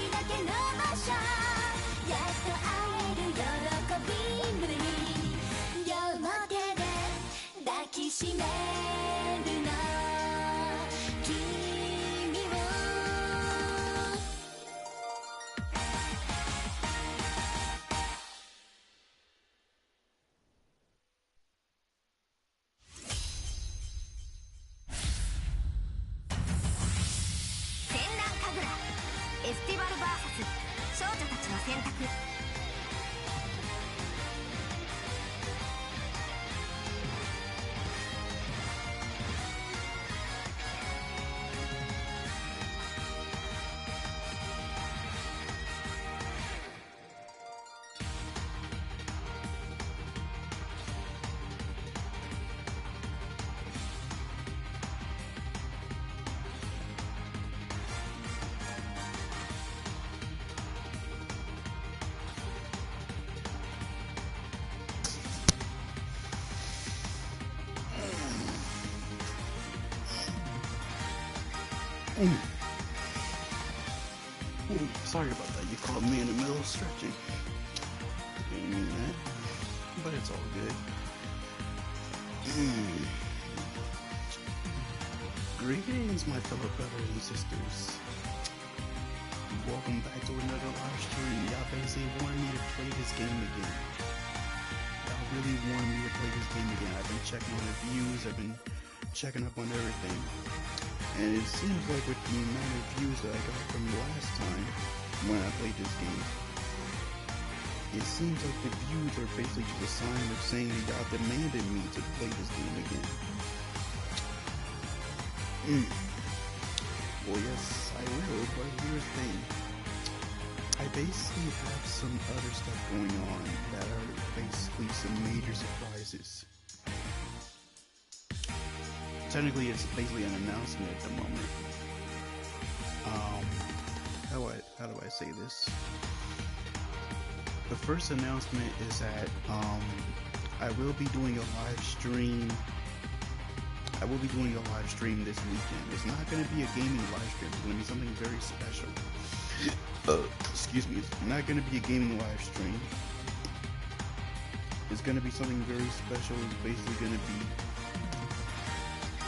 だけの場所やっと会える喜び胸に両手で抱きしめるの君を戦乱神楽エスティバル VS 少女たちの選択Sorry about that. You caught me in the middle of stretching. Didn't mean that, but it's all good. Greetings, my fellow brothers and sisters. Welcome back to another live stream. Y'all basically wanted me to play this game again. Y'all really wanted me to play this game again. I've been checking on the views. I've been checking up on everything. And it seems like with the amount of views that I got from last time when I played this game, it seems like the views are basically just a sign of saying that y'all demanded me to play this game again. Well, yes, I will, but here's the thing. I basically have some other stuff going on that are basically some major surprises. Technically, it's basically an announcement at the moment. How do I say this? The first announcement is that I will be doing a live stream. I will be doing a live stream this weekend. It's not going to be a gaming live stream. It's going to be something very special. Excuse me. It's not going to be a gaming live stream. It's going to be something very special. It's basically going to be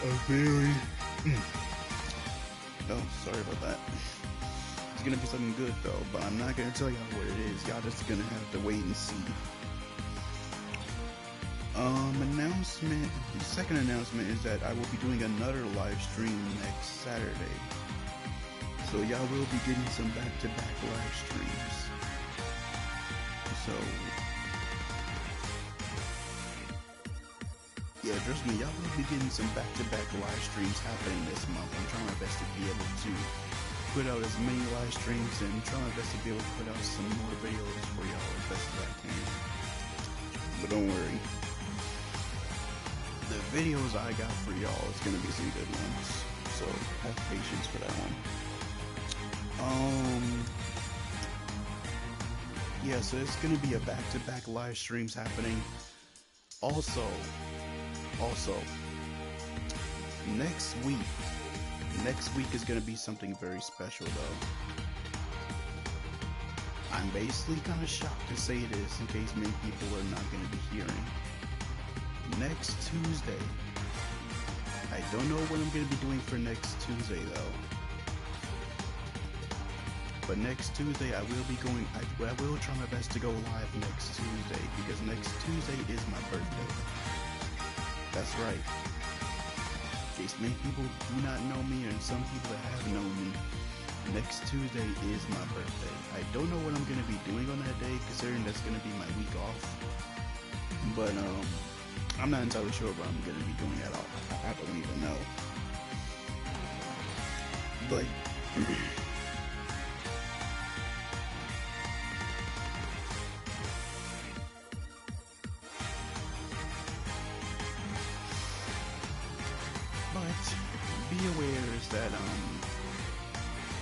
a very oh, sorry about that. It's gonna be something good though, but I'm not gonna tell y'all what it is. Y'all just gonna have to wait and see. Announcement. The second announcement is that I will be doing another live stream next Saturday. So y'all will be getting some back-to-back live streams. So yeah, trust me, y'all will be getting some back-to-back live streams happening this month. I'm trying my best to be able to put out as many live streams and try my best to be able to put out some more videos for y'all as best as I can. But don't worry. The videos I got for y'all is going to be some good ones. So have patience for that one. Yeah, so it's going to be a back-to-back live streams happening. Also, next week is going to be something very special though. I'm basically kind of shocked to say this in case many people are not going to be hearing. Next Tuesday, I don't know what I'm going to be doing for next Tuesday though. But next Tuesday I will be going, I will try my best to go live next Tuesday because next Tuesday is my birthday. That's right. In case many people do not know me and some people that have known me, next Tuesday is my birthday. I don't know what I'm going to be doing on that day considering that's going to be my week off. But I'm not entirely sure what I'm going to be doing at all. I don't even know. But be aware is that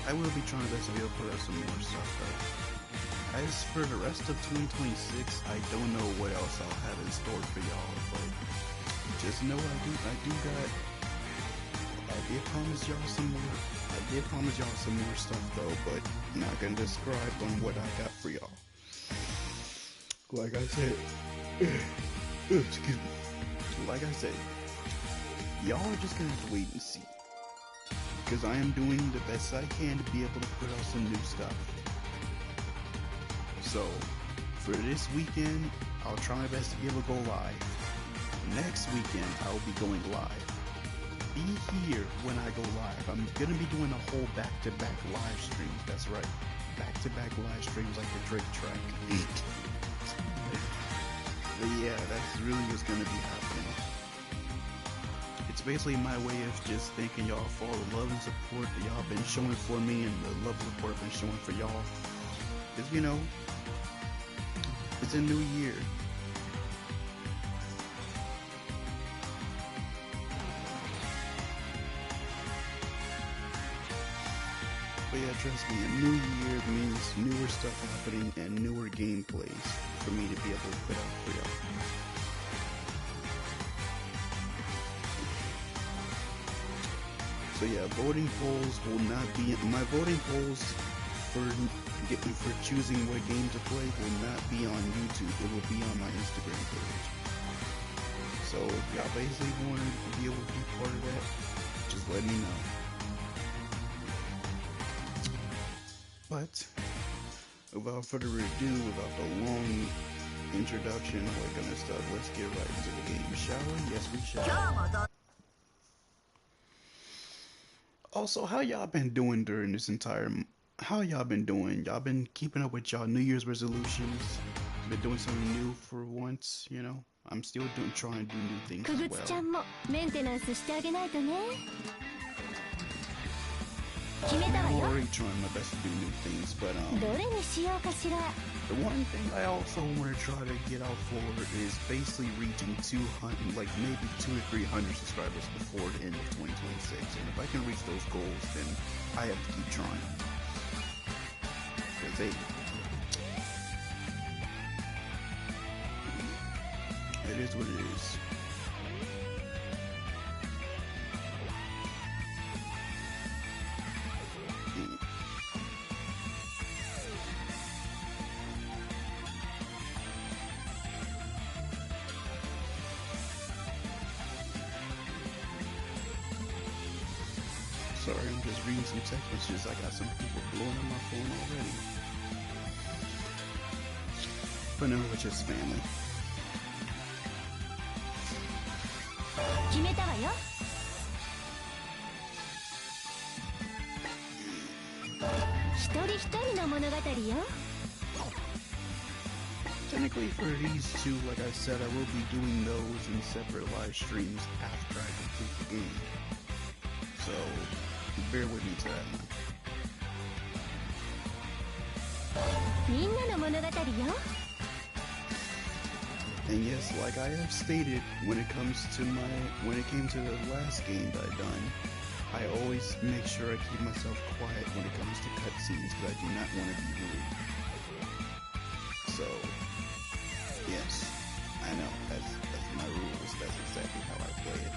I will be trying to be able to put out some more stuff though. As for the rest of 2026, I don't know what else I'll have in store for y'all, but just know I did promise y'all some more I did promise y'all some more stuff though, but I'm not gonna describe on what I got for y'all. Like I said, excuse me. Like I said, y'all are just gonna have to wait and see. Because I am doing the best I can to be able to put out some new stuff. So, for this weekend, I'll try my best to be able to go live. Next weekend, I will be going live. Be here when I go live. I'm gonna be doing a whole back-to-back live streams. That's right, back-to-back live streams like the Drake track. But yeah, that's really what's gonna be happening. It's basically my way of just thanking y'all for all the love and support that y'all been showing for me, and the love and support I've been showing for y'all. Because, you know, it's a new year. But yeah, trust me, a new year means newer stuff happening and newer gameplays for me to be able to put out for y'all. So yeah, voting polls will not be, my voting polls for choosing what game to play will not be on YouTube. It will be on my Instagram page. So if y'all basically want to be able to be part of that, just let me know. But without further ado, without the long introduction, all that kind of stuff, let's get right into the game, shall we? Yes, we shall. Also, how y'all been doing during this entire... How y'all been doing? Y'all been keeping up with y'all New Year's resolutions? Been doing something new for once, you know? I'm still trying to do new things as well. I'm already trying my best to do new things, but the one thing I also want to try to get out for is basically reaching 200, like maybe 200 to 300 subscribers before the end of 2026. And if I can reach those goals, then I have to keep trying. Because hey, it is what it is. Sorry, I'm just reading some text messages. I got some people blowing up my phone already. But no, it's just family. Technically for these two, like I said, I will be doing those in separate live streams after I complete the game. So, bear with me to that one. And yes, like I have stated, when it came to the last game that I done, I always make sure I keep myself quiet when it comes to cutscenes because I do not want to be rude. So, yes, I know, that's my rules, that's exactly how I play it.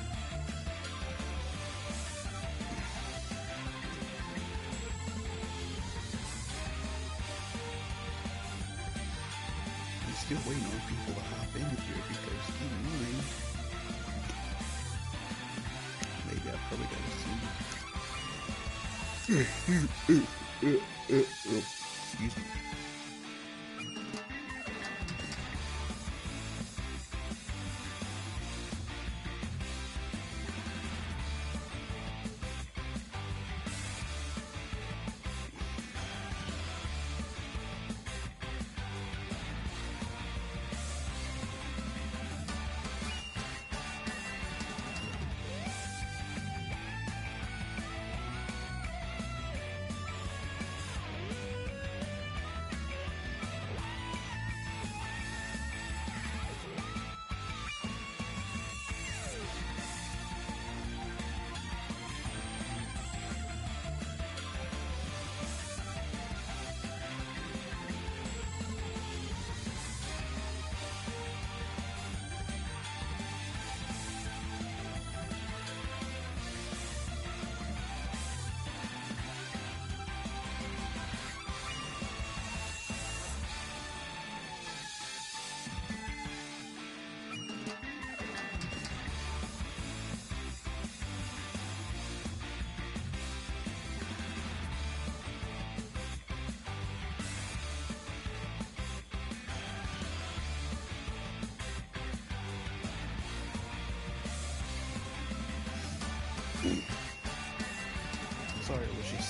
I'm still waiting on people to hop in here because keep in mind, maybe I probably gotta see. Excuse me.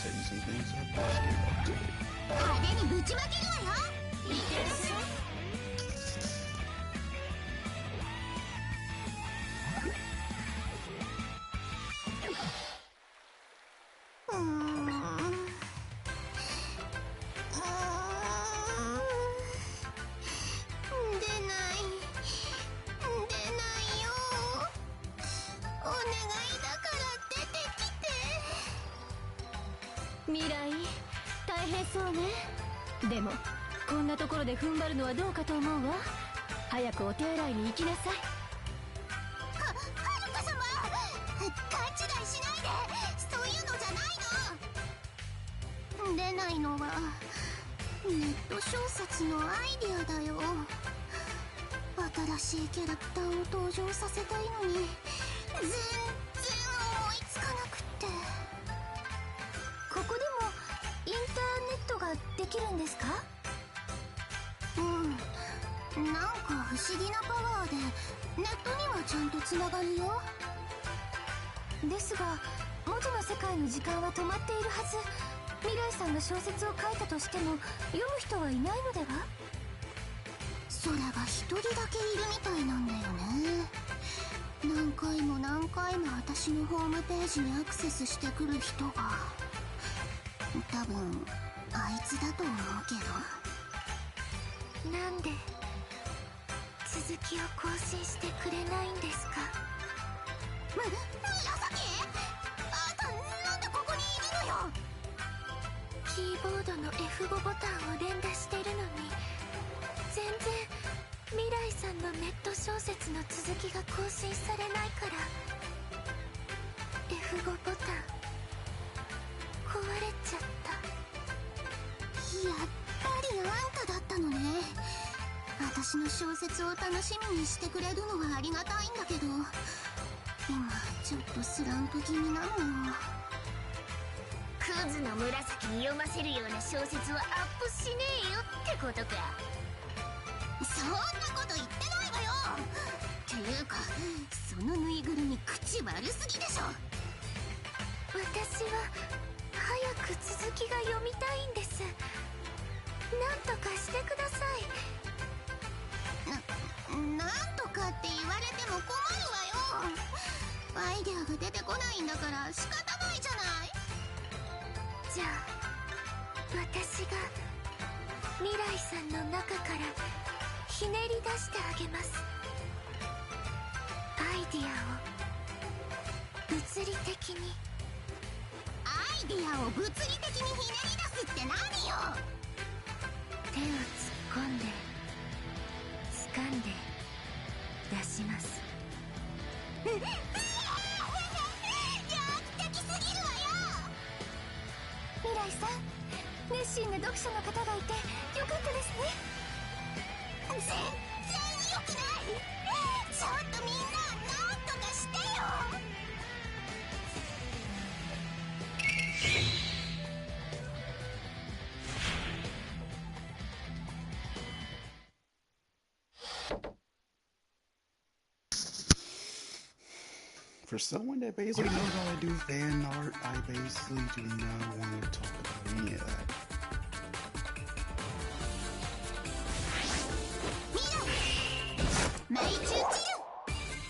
tighten some things up. Let's get back to it. 派手にぶちまけるわよ。いってらっしゃい。未来大変そうね。でもこんなところで踏ん張るのはどうかと思うわ。早くお手洗いに行きなさい。はるか様、勘違いしないで。そういうのじゃないの。出ないのはネット小説のアイディアだよ。新しいキャラクターを登場させたいのに全然思いつかなくって。ここでもインターネットができるんですか？なんか不思議なパワーでネットにはちゃんとつながるよ。ですが文字の世界の時間は止まっているはず。未来さんが小説を書いたとしても読む人はいないのでは？それが一人だけいるみたいなんだよね。何回も何回も私のホームページにアクセスしてくる人が。多分あいつだと思うけど。なんで続きを更新してくれないんですか？紫？あんたなんでここにいるのよ。キーボードの F5 ボタンを連打してるのに全然未来さんのネット小説の続きが更新されないから。 F5 ボタン壊れちゃった。やっぱりあんただったのね。私の小説を楽しみにしてくれるのはありがたいんだけど、今ちょっとスランプ気味なのよ。クズの紫に読ませるような小説はアップしねえよってことか。そんなこと言ってないわよ。っていうかそのぬいぐるみ口悪すぎでしょ。私は早く続きが読みたいんです。なんとかしてください。なんとかって言われても困るわよ。アイデアが出てこないんだから仕方ないじゃない。じゃあ私が未来さんの中からひねり出してあげます。アイディアを物理的に。アイディアを物理的にひねり出すって何よ。手を突っ込んで掴んで出します。猟奇的すぎるわよ。未来さん、熱心な読者の方がいてよかったですね。全然良くない。ちょっとみんななんとかしてよ。For someone that basically knows how to do fan art, I basically do not want to talk about any of that.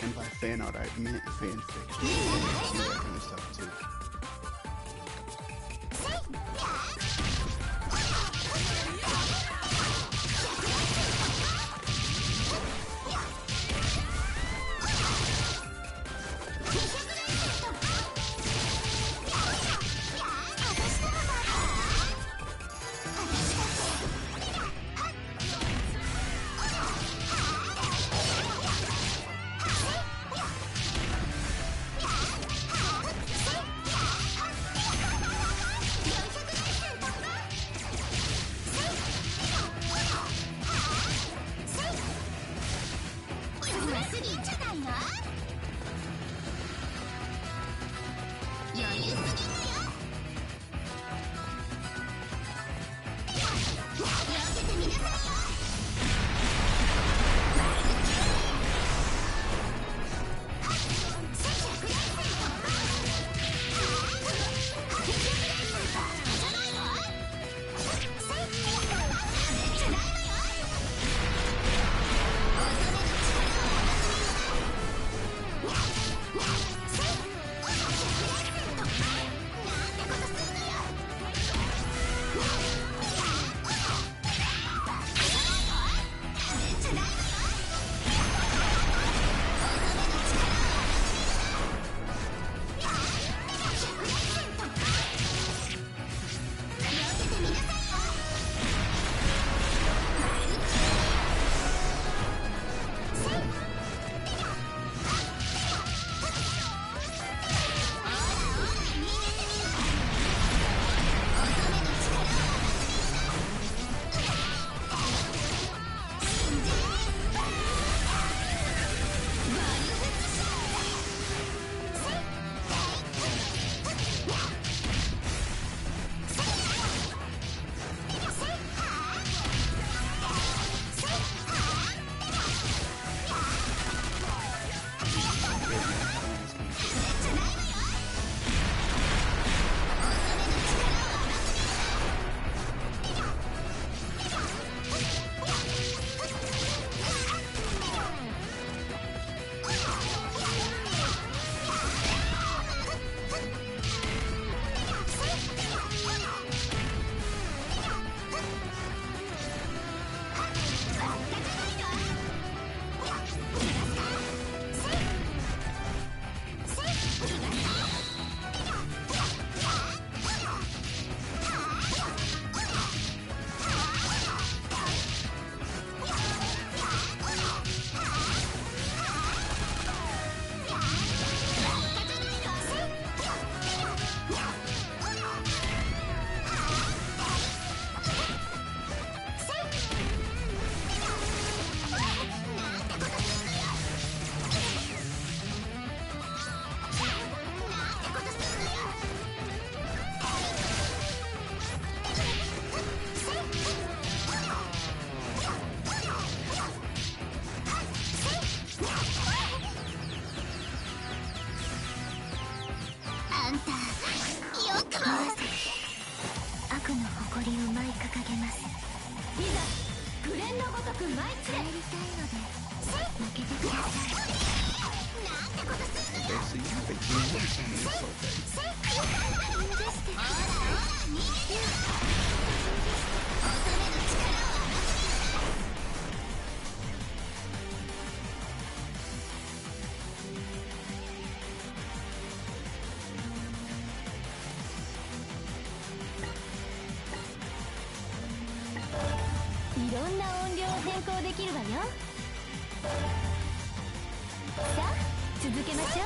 And by fan art, I meant fan fiction. That kind of stuff too. いざ紅のごとく舞い散れ。負けてください。なんてことすんのよ。 Okay, so you picked me up on this, okay. いろんな音量を変更できるわよ。さあ続けましょう。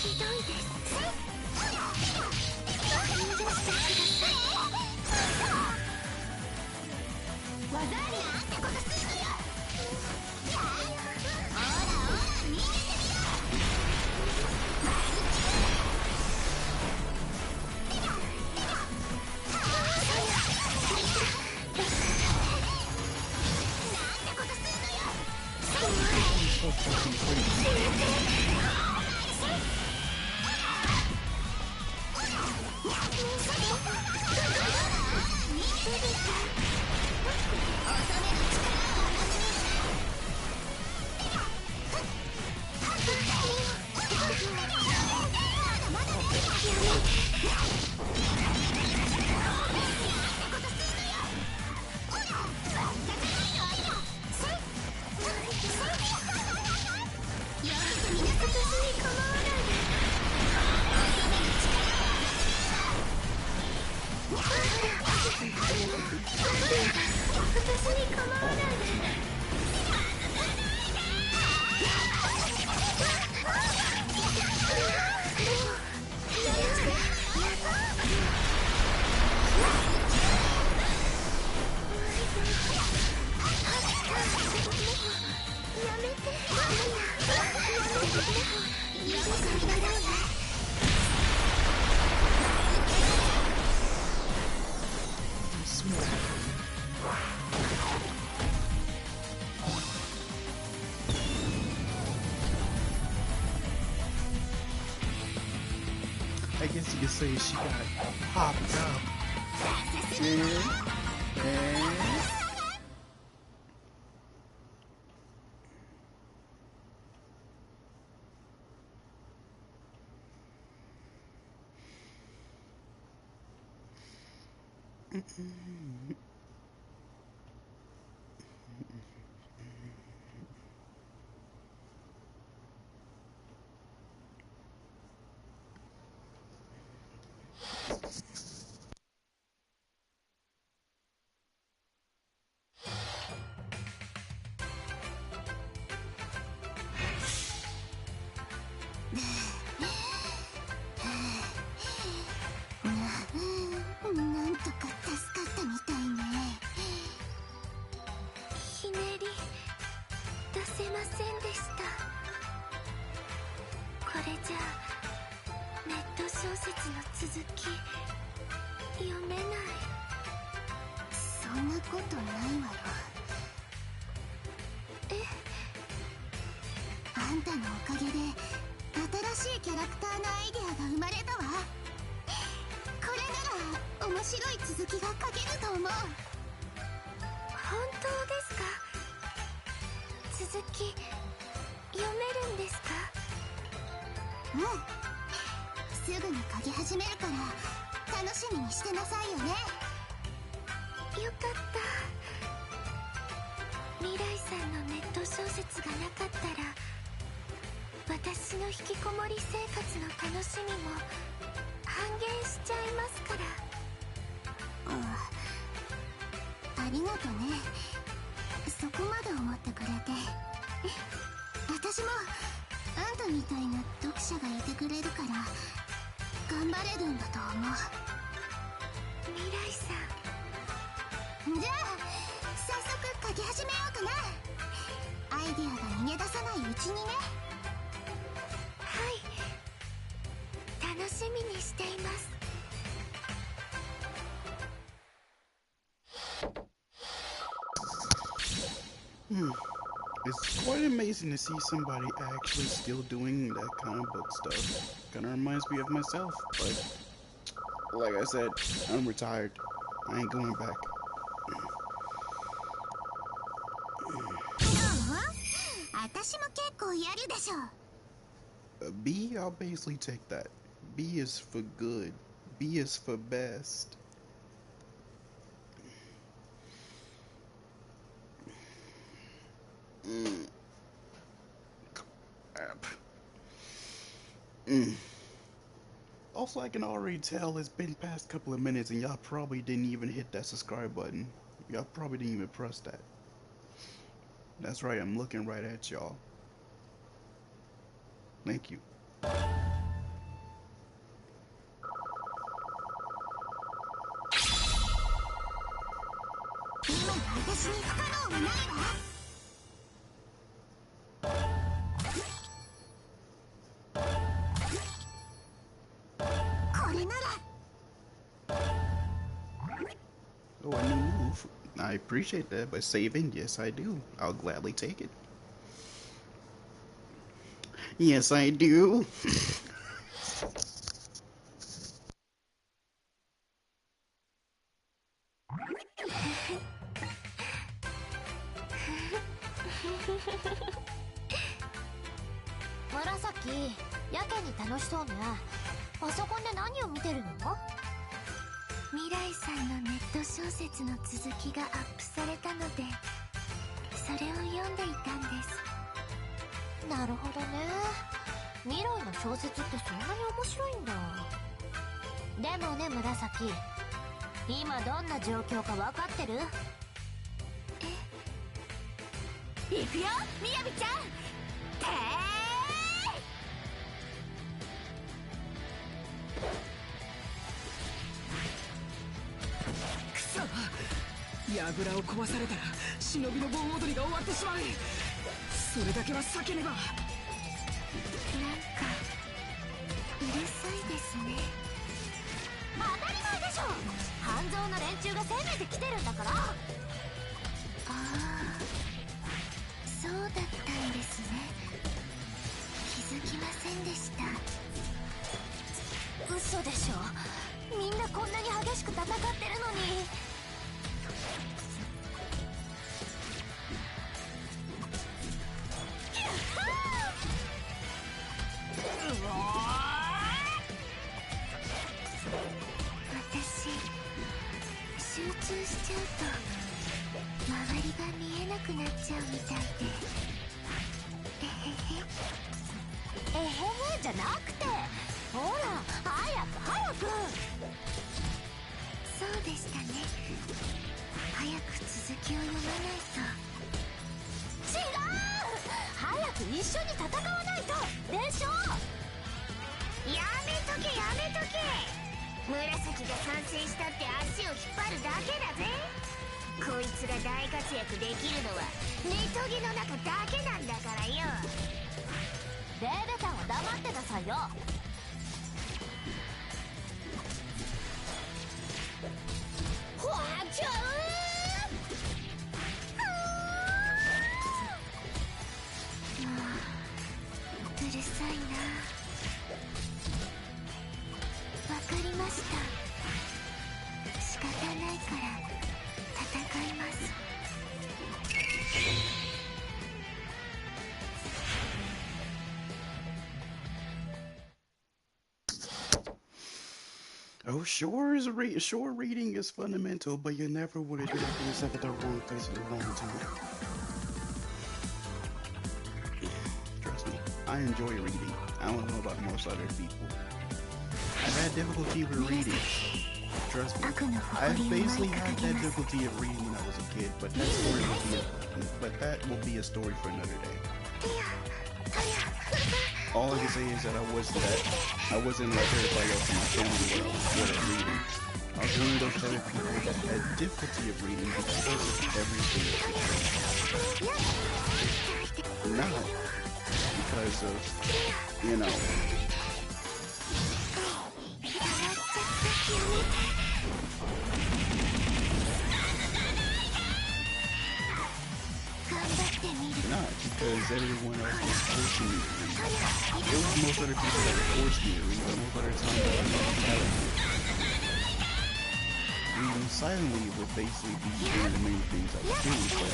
ひどいです。技ありなんてことするのよ。So fucking crazy. 'I guess you could say she got popped up. It's quite amazing to see somebody actually still doing that kind of book stuff. Kind of reminds me of myself, but like I said, I'm retired. I ain't going back. B, I'll basically take that. B is for good. B is for best. Crap. Also, I can already tell it's been past a couple of minutes and y'all probably didn't even hit that subscribe button. Y'all probably didn't even press that. That's right, I'm looking right at y'all. Thank you. Oh, a new move. I appreciate that, but saving, yes I do. I'll gladly take it. Yes I do. Murasaki, やけに楽しそうね。パソコンで何を見てるの？未来さんのネット小説の続きがアップされたので、それを読んでいたんです。なるほどね。未来の小説ってそんなに面白いんだ。でもね、紫、今どんな状況か分かってる？行くよ、みやびちゃん。てー櫓を壊されたら忍びの盆踊りが終わってしまう。それだけは避けねば。なんかうるさいですね。当たり前でしょ。半蔵の連中が攻めてきてるんだから。ああ、そうだったんですね。気づきませんでした。嘘でしょ。みんなこんなに激しく戦ってるのに。私、集中しちゃうと周りが見えなくなっちゃうみたいで。えへへ。えへへじゃなくて、ほら早く早く。そうでしたね。早く続きを読まないと。違う、早く一緒に戦わないとでしょ。やめとけやめとけ。紫が参戦したって足を引っ張るだけだぜ。こいつが大活躍できるのはネトゲの中だけなんだからよ。ベーベさんは黙ってなさいよ。ほわちゃう。うるさいな。わかりました。仕方ないから戦います。Oh, sure reading is fundamental, but you never would have directed yourself at the wrong place at the wrong time. Trust me, I enjoy reading. I don't know about most other people. I've had difficulty with reading. Trust me, I've basically had that difficulty of reading when I was a kid, but that will be a story for another day. All I can say is that I wasn't like everybody else in my family where I was good at reading. I was one of those type of people that had difficulty of reading because of everything that they showed. Not because of, you know. not, because everyone else was forcing me to read. It was most other people that forced me to read, but most other times I didn't have to. Reading silently would basically be one of the main things I was doing, but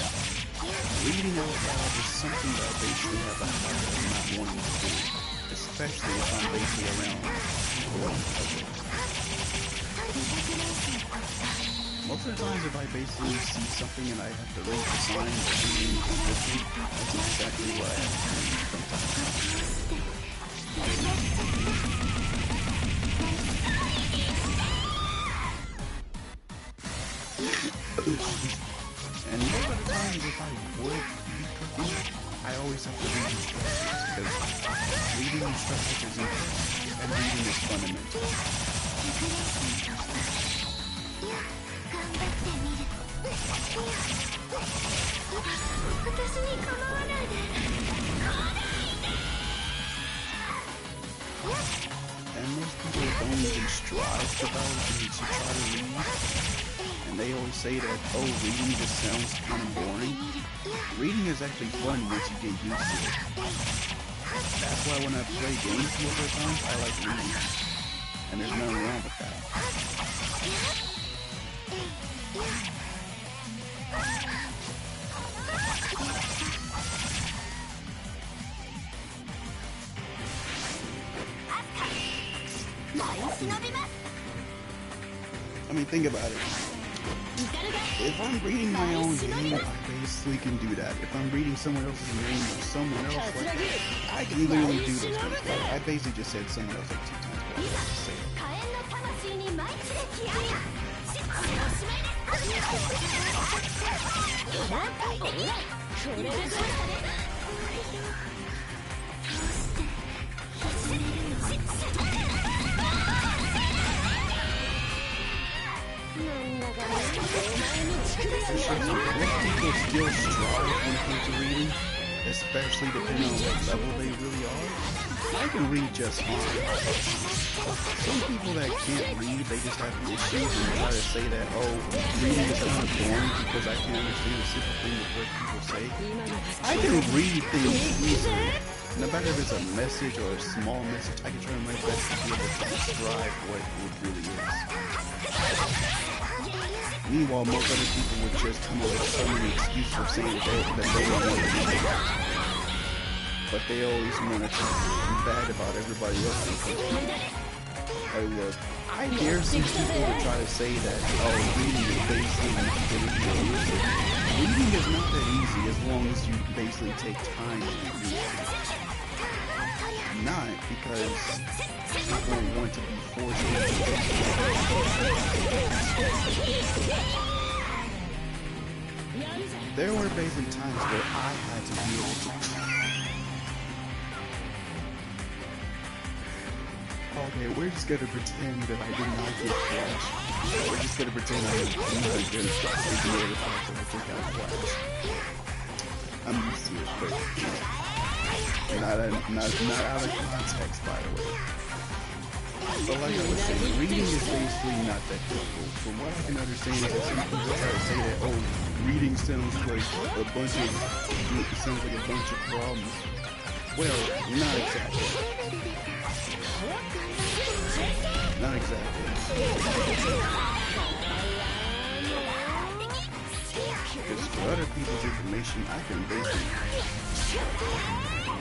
reading out loud is something that I basically have a habit of not wanting to do, especially if I'm basically around people in public. Most of the times if I basically see something and I have to read the sign or read the description, that's exactly what I have to do sometimes. And most of the times if I would be cooking, I always have to read instructions, because reading instructions is important, and reading is fundamental. 私に構わないで。 And most people don't even strive to try to read. And they always say that, oh, reading just sounds kind of boring. Reading is actually fun once you get used to it. That's why when I play games most of the time, I like reading. And there's nothing wrong with that. I mean, think about it. If I'm reading my own game, I basically can do that. If I'm reading someone else's name or someone else, like, I can literally do those things. Like, I basically just said someone else like 2 times, but I have to say it. Most people still strive when it comes to reading, especially depending on what level they really are. I can read just fine. Some people that can't read, they just have issues and try to say that, oh, reading is kind of boring because I can't understand the simple thing of what people say. I can read things easily. No matter if it's a message or a small message, I can try my best to be able to describe what it really is. Meanwhile, most other people would just come up with so many excuses for saying that they don't want to read. But they always want to talk bad about everybody else. Hey, look, I dare see people to try to say that, oh, reading is basically easy. Reading is not that easy as long as you basically take time to read it. Not because people want to be forced to read. There were basically times where I had to be able to. Okay, we're just gonna pretend that I did not get Flash. We're just gonna pretend I did not get ignore the fact that I took out Flash. I'm used to it, but not out of context, by the way. But like I was saying, reading is basically not that difficult. From what I can understand is that some people try to say that, oh, reading sounds like a bunch of problems. Well, not exactly. Not exactly. Because for other people's information, I can basically...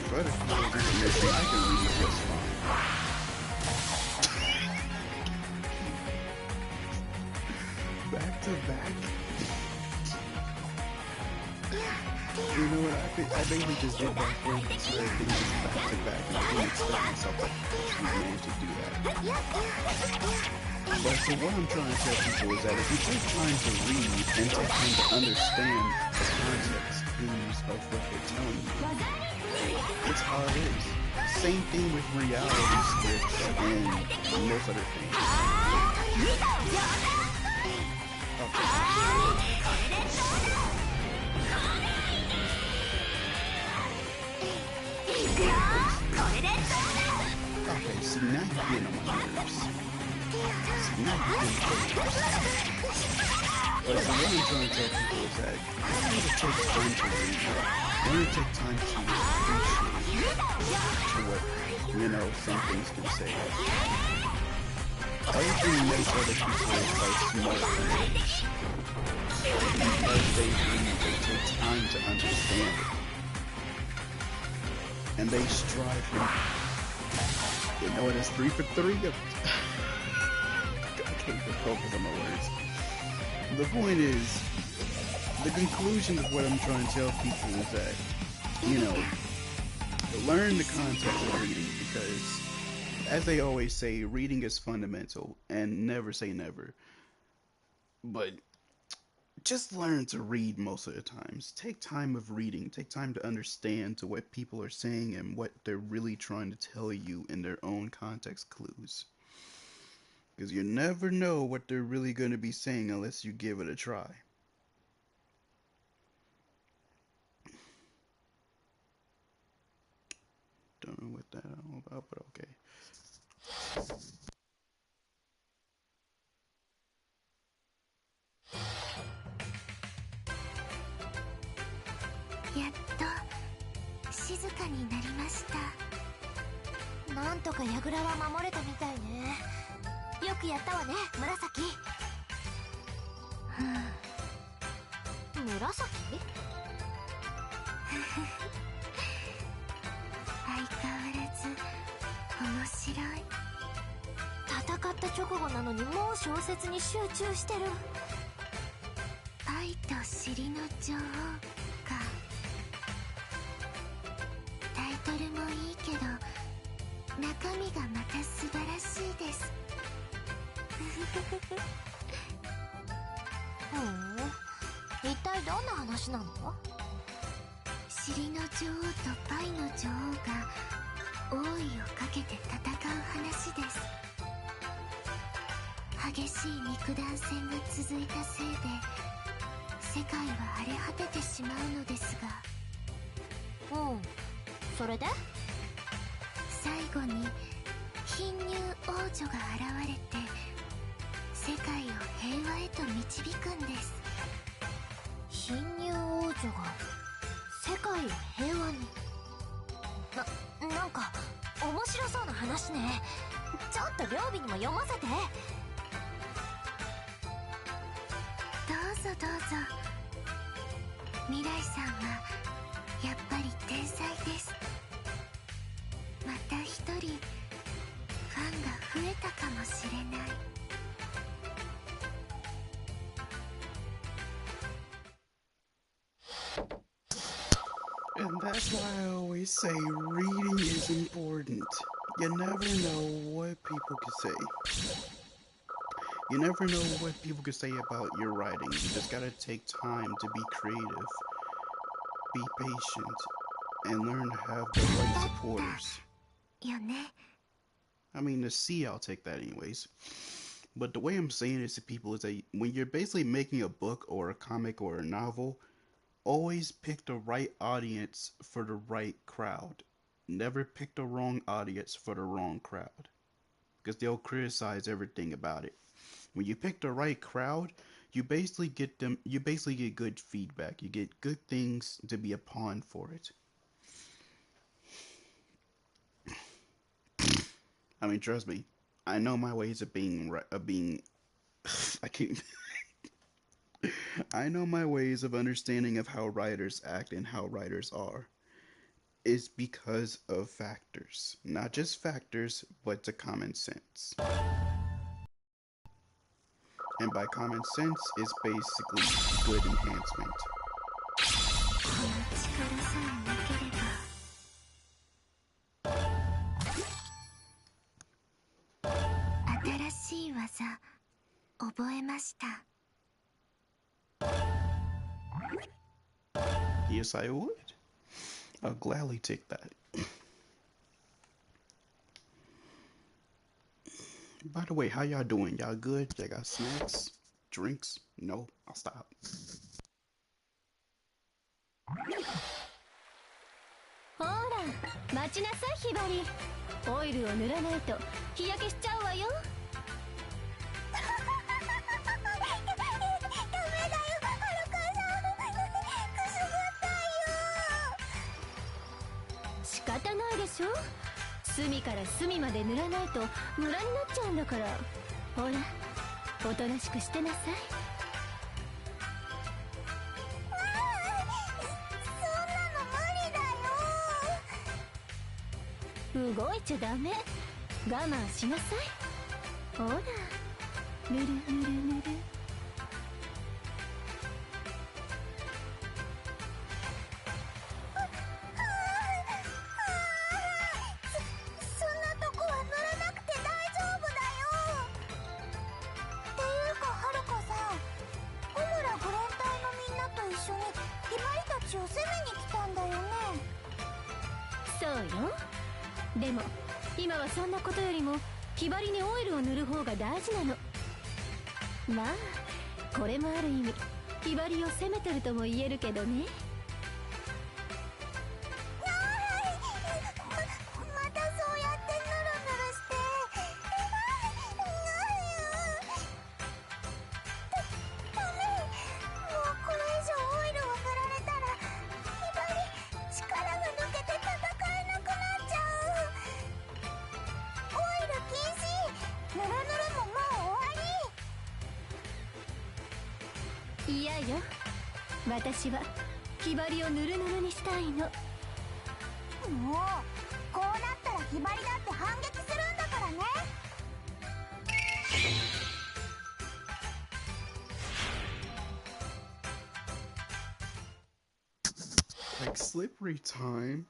For other people's information, I can read just fine. Back to back. You know what, I basically just did that for things back to back, and I didn't expect myself to actually manage to do that. But so what I'm trying to tell people is that if you take time to read and take time to understand the context clues of what they're telling you, it's how it is. Same thing with reality scripts and most other things. Okay, so now you're getting on my nerves. So now you're getting on my nerves. But so what I'm trying to tell people is that it takes time to read. Learn to take time to appreciate to what, some things can say. Everything makes other people like smart things. Because they take time to understand it. And they strive for, it is 3 for 3. I can't even focus on my words. The point is, the conclusion of what I'm trying to tell people is that, learn the context of reading, because, as they always say, reading is fundamental, and never say never. But just learn to read most of the times. Take time of reading. Take time to understand to what people are saying and what they're really trying to tell you in their own context clues. Because you never know what they're really going to be saying unless you give it a try. Don't know what that's all about, but okay. やっと静かになりました。なんとか櫓は守れたみたいね。よくやったわね、紫。紫？相変わらず面白い。戦った直後なのにもう小説に集中してる。愛と尻の女王か。タイトルもいいけど中身がまた素晴らしいです。一体どんな話なの？尻の女王とパイの女王が王位をかけて戦う話です。激しい肉弾戦が続いたせいで世界は荒れ果ててしまうのですが、それで最後に貧乳王女が現れて世界を平和へと導くんです。貧乳王女が世界を平和に。なんか面白そうな話ね。ちょっと両備にも読ませて。どうぞどうぞ。未来さんはやっぱり天才です。また一人ファンが増えたかもしれない。And that's why I always say reading is important. You never know what people can say. You never know what people can say about your writing. You just gotta take time to be creative, be patient, and learn to have the right supporters. I mean, the C, I'll take that anyways. But the way I'm saying this to people is that when you're basically making a book or a comic or a novel, always pick the right audience for the right crowd. Never pick the wrong audience for the wrong crowd, because they'll criticize everything about it. When you pick the right crowd, you basically get good feedback. You get good things to be upon for it. I mean, trust me, I know my ways of being I can't. I know my ways of understanding of how writers act and how writers are. It's because of factors. Not just factors, but to common sense. And by common sense, it's basically good enhancement. Yes, I would. I'll gladly take that. By the way, how y'all doing? Y'all good? Y'all got snacks? Drinks? No? I'll stop. ほら、待ちなさい、ひばり。オイルを塗らないと日焼けしちゃうわよ。ダメだよ、はるかさん。くすぐったいよ。隅から隅まで塗らないとムラになっちゃうんだから。ほら、おとなしくしてなさい。動いちゃダメ。我慢しなさい。ほら、ぬるぬるぬる。そんなとこは塗らなくて大丈夫だよ。っていうかはるかさん、小村愚連隊のみんなと一緒にひまりたちを攻めに来たんだよね。そうよ。でも今はそんなことよりもひばりにオイルを塗る方が大事なの。まあこれもある意味ひばりを責めてるとも言えるけどね。またそうやってヌルヌルしてダメ。もうこれ以上オイルを塗られたらひばり力が抜けて戦えなくなっちゃう。オイル禁止。ヌルヌルももう終わり。嫌よ。私はひばりをぬるぬるにしたいの。もうこうなったらひばりだって反撃するんだからね。Like slippery time?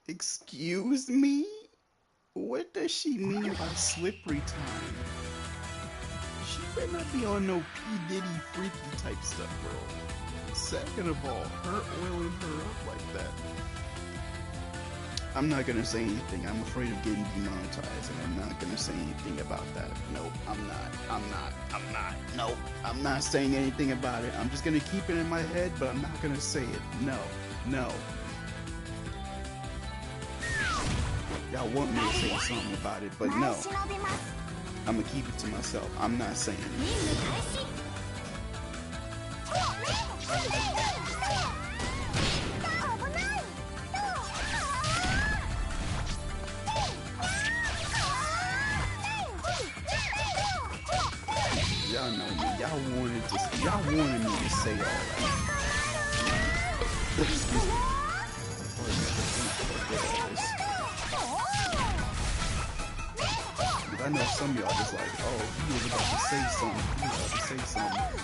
Excuse me? What does she mean by slippery time? She better not be on no P. Diddy freaky type stuff, bro. Second of all, her oiling her up like that. I'm not gonna say anything. I'm afraid of getting demonetized, and I'm not gonna say anything about that. Nope, I'm not. Nope, I'm not saying anything about it. I'm just gonna keep it in my head, but I'm not gonna say it. No. Y'all want me to say something about it, but no. I'm gonna keep it to myself. I'm not saying it. Y'all know me. Y'all wanted me to say all that. Excuse me. I know some of y'all just like, oh, he was about to say something.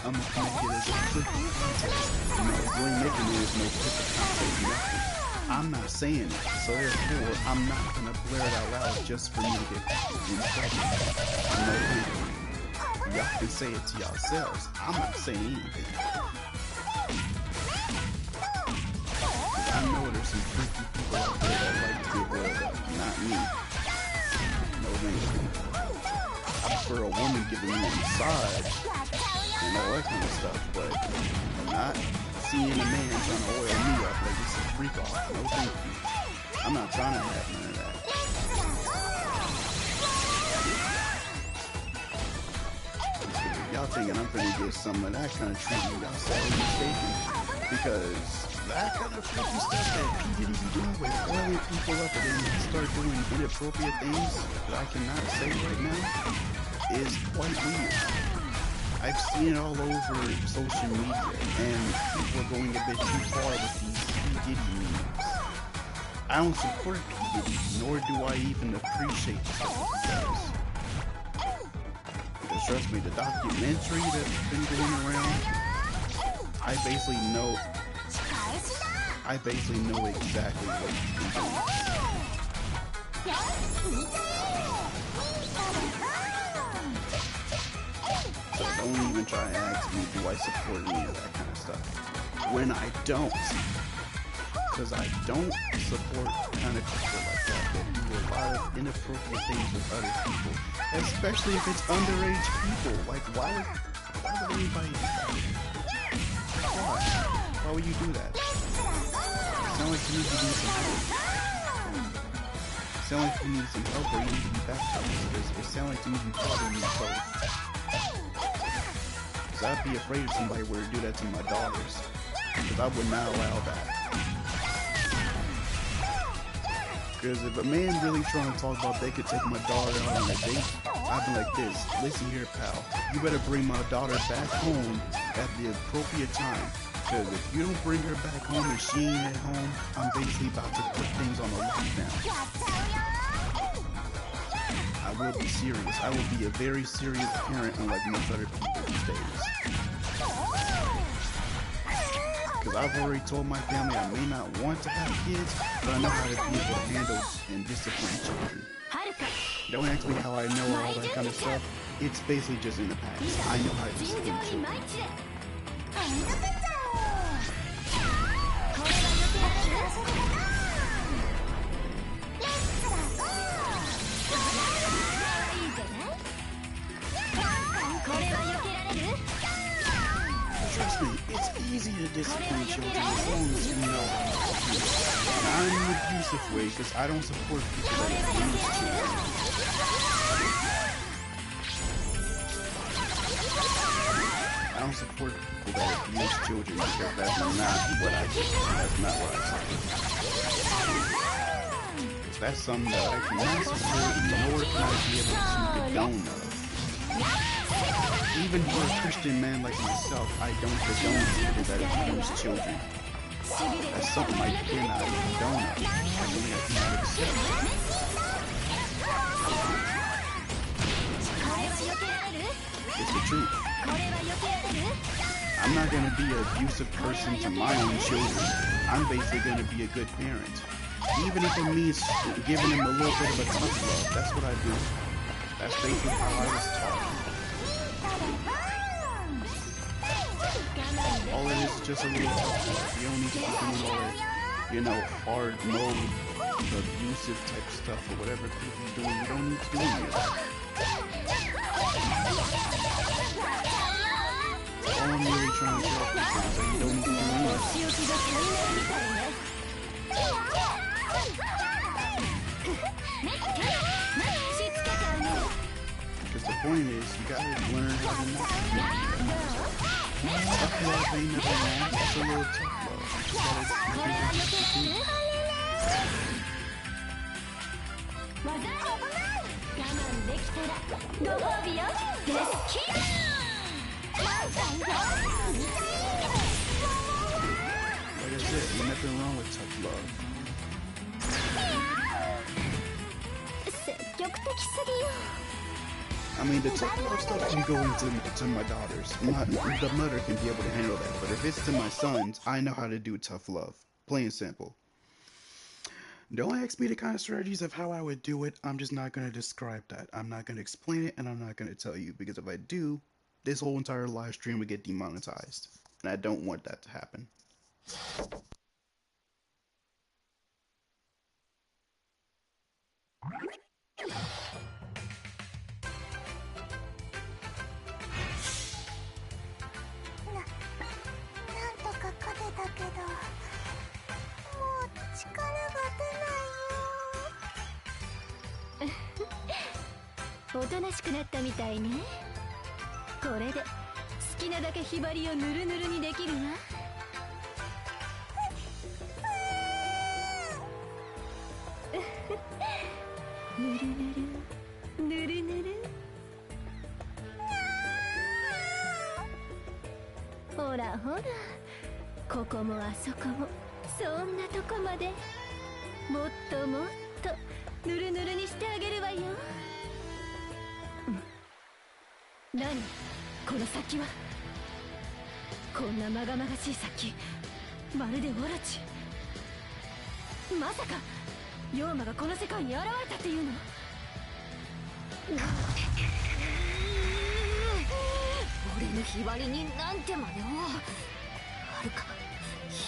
I'm gonna make it as a quick contest. You know, you ain't making it as no quick contest, nothing. I'm not saying it, so therefore, I'm not gonna blare it out loud just for you to get in trouble. No, y'all can say it to yourselves. I'm not saying anything. I know there's some freaky people out there that like to get rolled up. Not me. No thank you. I prefer a woman giving me a massage and all that kind of stuff, but not seeing a man trying to oil me up like it's a freak off. No thank you. I'm not trying to have none of that. Y'all thinking I'm gonna get some of that kind of treatment, y'all sadly mistaken. Because that kind of freaky stuff that P. Diddy be doing with oiling people up and then start doing inappropriate things that I cannot say right now is quite weird. I've seen it all over social media, and people are going a bit too far with these P. Diddy memes. I don't support P. Diddy, nor do I even appreciate the stuff he does. Because trust me, the documentary that's been going around, I basically know exactly what he's been doing. So don't even try to ask me, do I support any of that kind of stuff? When I don't. Because I don't support kind of people like that do a lot of inappropriate things with other people. Especially if it's underage people. Like, why would anybody do that? Why would you do that? It sounds like you need to do some help. It sounds like you need some help or you need to be baptized. It sounds like you need to be taught in these both. Because I'd be afraid if somebody were to do that to my daughters. Because I would not allow that. Because if a man really trying to talk about they could take my daughter out on a date, I'd be like this. Listen here, pal. You better bring my daughter back home at the appropriate time. Because if you don't bring her back home and she ain't at home, I'm basically about to put things on the lockdown. I will be serious. I will be a very serious parent, unlike most other people these days. Because I've already told my family I may not want to have kids, but I know how to be able to handle and discipline children. Don't ask me how I know all that kind of stuff. It's basically just in the past. I know how to discipline children. Trust me, it's easy to discipline children as long as you know how to abuse. Not in an abusive way, because I don't support people that abuse children. I don't support people that abuse children because that's not what I do. That's not what I support. Because that's something that I cannot support, nor can I be able to condone of. Even for a Christian man like myself, I don't condone people that abuse children. That's something I cannot condone of. I only have to accept. It's the truth. I'm not going to be an abusive person to my own children. I'm basically going to be a good parent. Even if it means giving them a little bit of a tough love, that's what I do. That's basically how I was taught. All it is just a little tough love. You don't need to be doing all that, hard mode, abusive type stuff or whatever people are doing. You don't need to do any of that. All I'm really trying to tell people is that you don't need to do any of that. Because the point is, you gotta learn how to not tough love ain't nothing wrong. It's a little tough love. Like I said, ain't nothing wrong with tough love. I mean, the tough love stuff can go into my daughters. The mother can be able to handle that. But if it's to my sons, I know how to do tough love. Plain and simple. Don't ask me the kind of strategies of how I would do it. I'm just not going to describe that. I'm not going to explain it, and I'm not going to tell you. Because if I do, this whole entire live stream would get demonetized. And I don't want that to happen. おとなしくなったみたいね。これで好きなだけひばりをぬるぬるにできるわ。ぬるぬるぬるぬる。ほらほら、ここもあそこもそんなとこまでもっともっとぬるぬるにしてあげるわよ。何この先は。こんなまがまがしい先、まるでオロチ。まさかヨーマがこの世界に現れたっていうの。俺のひばりになんて真似を。はるか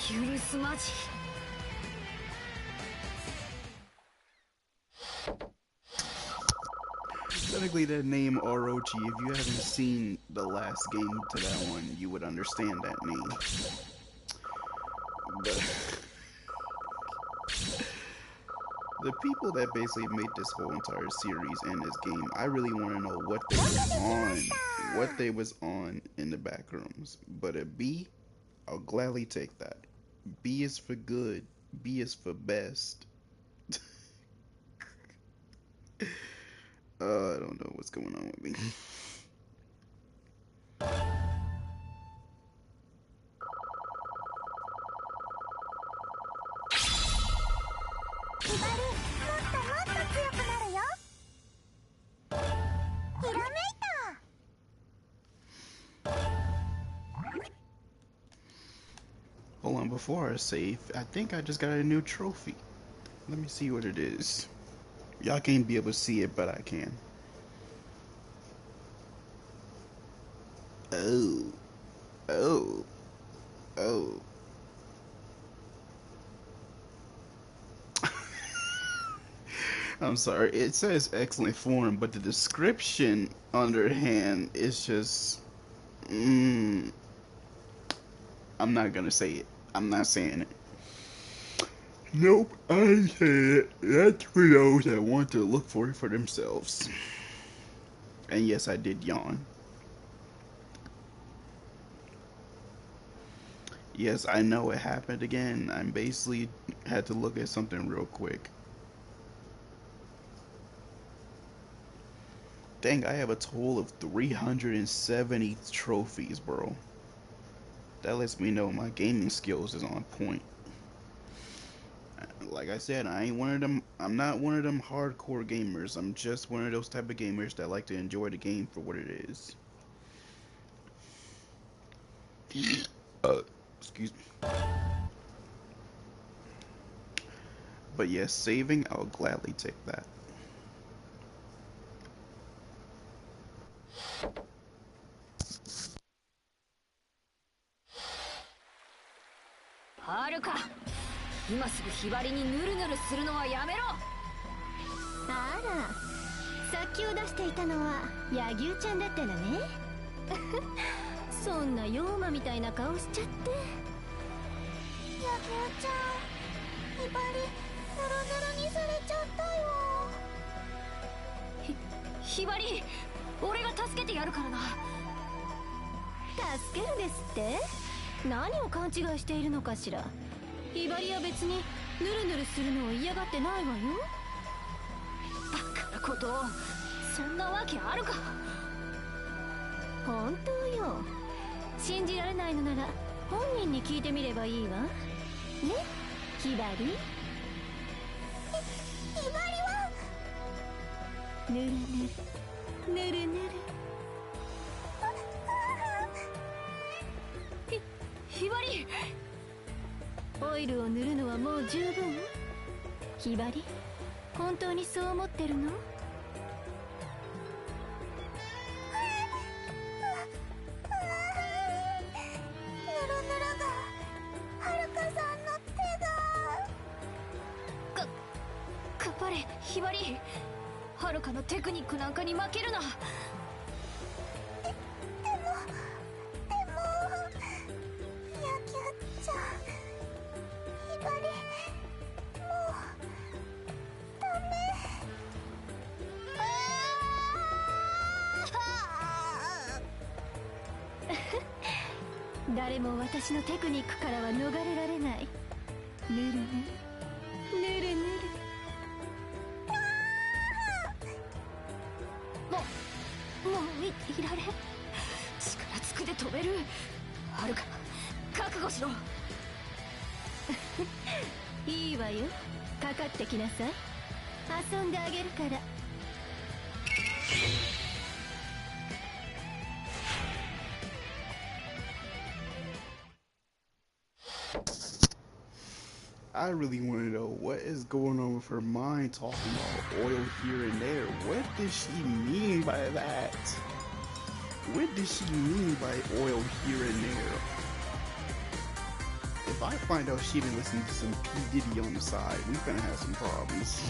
許すまじ。Technically, that name Orochi, if you haven't seen the last game to that one, you would understand that name. But the people that basically made this whole entire series and this game, I really want to know what they was on in the back rooms. But a B, I'll gladly take that. B is for good. B is for best. I don't know what's going on with me. Hold on, before I save, I think I just got a new trophy. Let me see what it is. Y'all can't be able to see it, but I can. Oh. Oh. Oh. I'm sorry, it says excellent form, but the description underhand is just... I'm not gonna say it. I'm not saying it. Nope, I said it. That's for those that want to look for it for themselves. And yes, I did yawn. Yes, I know it happened again. I basically had to look at something real quick. Dang, I have a total of 370 trophies, bro. That lets me know my gaming skills is on point. Like I said, I ain't one of them. I'm not one of them hardcore gamers. I'm just one of those type of gamers that like to enjoy the game for what it is. Excuse me. But yes, saving, I'll gladly take that. Haruka, 今すぐひばりにヌルヌルするのはやめろ。あら、さっきを出していたのは柳生ちゃんだったのね。そんな妖魔みたいな顔しちゃって。柳生ちゃん、ひばりヌルヌルにされちゃったよ。ひばり、俺が助けてやるからな。助けるですって？何を勘違いしているのかしら。ひばりは別にヌルヌルするのを嫌がってないわよ。バカなことを、そんなわけあるか。本当よ。信じられないのなら本人に聞いてみればいいわね、ひばり。ひばりはぬるぬるぬるぬる。ひばり、オイルを塗るのはもう十分？ひばり、本当にそう思ってるの？頑張れ、ひばり。はるかのテクニックなんかに負けるな。誰も私のテクニックからは逃れられない。ぬるぬるぬるぬる。もういられん。力つくで飛べる。はるか、覚悟しろ。いいわよ、かかってきなさい。遊んであげるから。I really want to know what is going on with her mind talking about oil here and there. What does she mean by that? What does she mean by oil here and there? If I find out she been listening to some P. Diddy on the side, we finna have some problems.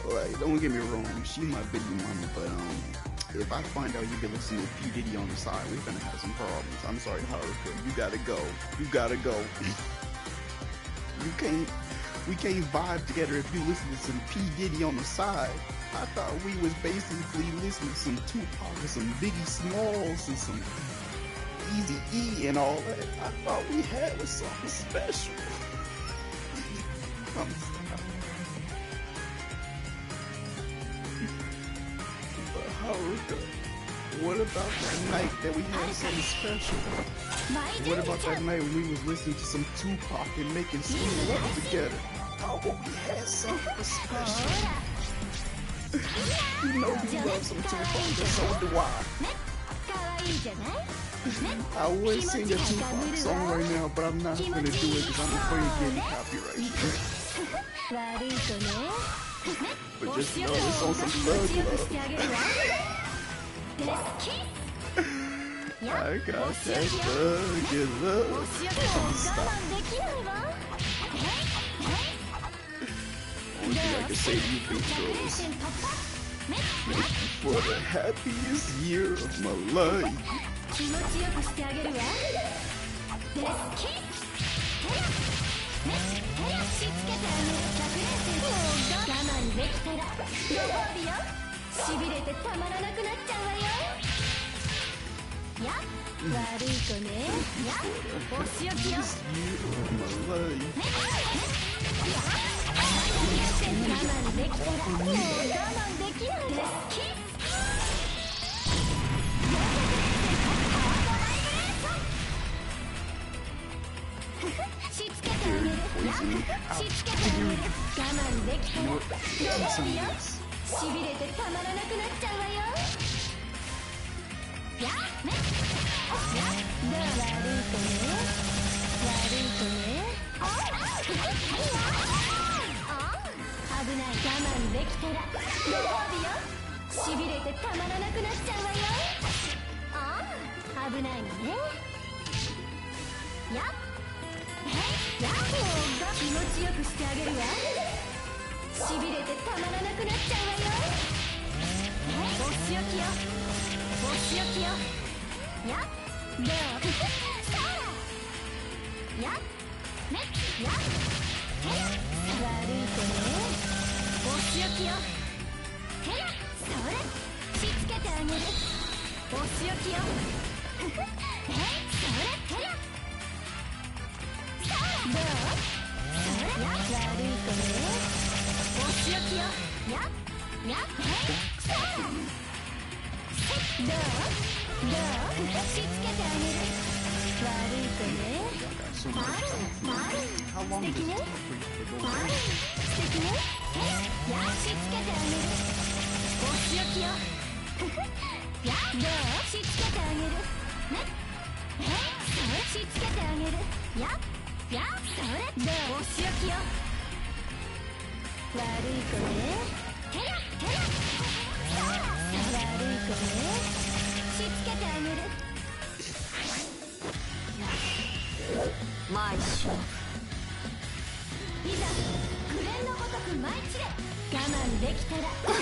Like, don't get me wrong, she my baby mama, but if I find out you been listening to P. Diddy on the side, we finna have some problems. I'm sorry, Haruka, you gotta go. You gotta go. We can't vibe together if you listen to some P. Diddy on the side. I thought we was basically listening to some Tupac and some Biggie Smalls and some Eazy-E and all that. I thought we had was something special. I'm sorry. What about that night that we had something special? What about that night when we was listening to some Tupac and making sweet love together? Oh, but we had something special. You know you love some Tupac, and so do I. かわいいじゃない I would sing a Tupac song right now, but I'm not gonna do it because I'm afraid of getting copyright. 悪いとね But just know it's on some thug 強くし love. てあげるわデスキス I got that thug love. 押し上げも我慢できないわ Only thing I can say to you big girls, 点突破 for the happiest year of my life. 気持ちよくしてあげるわデスキステラしつけてあげる100連戦もう我慢できたらご褒美よしびれてたまらなくなっちゃうわよやっ悪い子ねやっお仕置きよ Year of my life. 我慢できたらもう我慢できないデスキスしつけてあげるやっしつけてあげる我慢できたらご褒美よしびれてたまらなくなっちゃうわよやっねやっどう悪い子ね悪い子ね危ない我慢できたらご褒美よしびれてたまらなくなっちゃうわよ危ないのねやっやっもう気持ちよくしてあげるわしびれてたまらなくなっちゃうわよお仕置きよお仕置きよやっどうそうやっねやっ悪い子ねお仕置きよへらそれしつけてあげるお仕置きよそれへらどうそれや悪い子ねお仕置きよやどうしつけてあげる悪い子ね So much time. How long does it take for you to go away? 素敵ねやしつけてあげるお仕置きよやどうしつけてあげるねそれしつけてあげるやそれどうお仕置きよ悪い子ね悪い子ねしつけてあげる毎週いざグレンのごとく舞い散れ我慢できたらご褒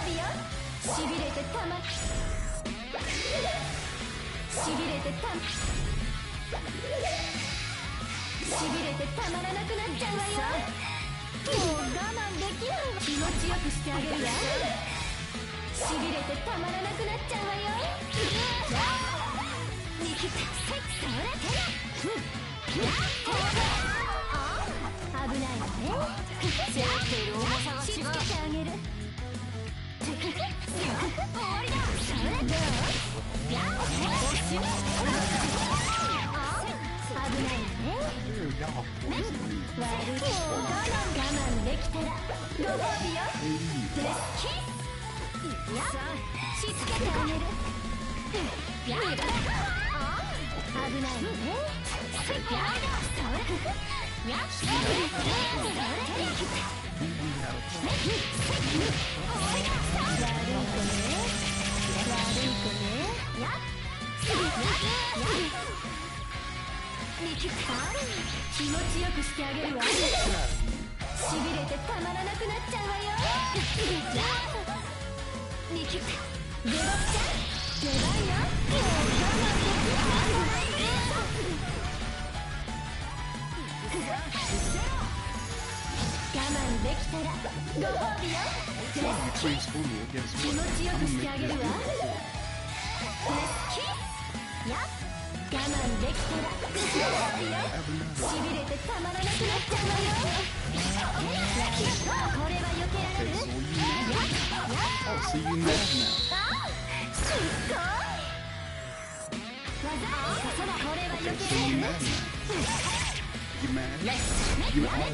美よしびれてたましびれてたまらなくなっちゃうわよもう我慢できないわ気持ちよくしてあげるわしびれてたまらなくなっちゃうわよ握ってそれ危ないわねしつけてあげる終わりだそれどうやっ危ないわね悪い我慢できたらご褒美よデスキスやしつけてあげるやだ危ないわねやだそれやっそれ気持ちよくしてあげるわしびれてたまらなくなっちゃうわよニキッ出番ちゃん出番よもう我慢でき我慢できたらご褒美よ Transform me against 気持 what? ちよくしてあげるわデスキスや我慢できたらご褒美よしびれてたまらなくなっちゃうわよこれは避けられる So you mad now. You mad? You mad? You mad?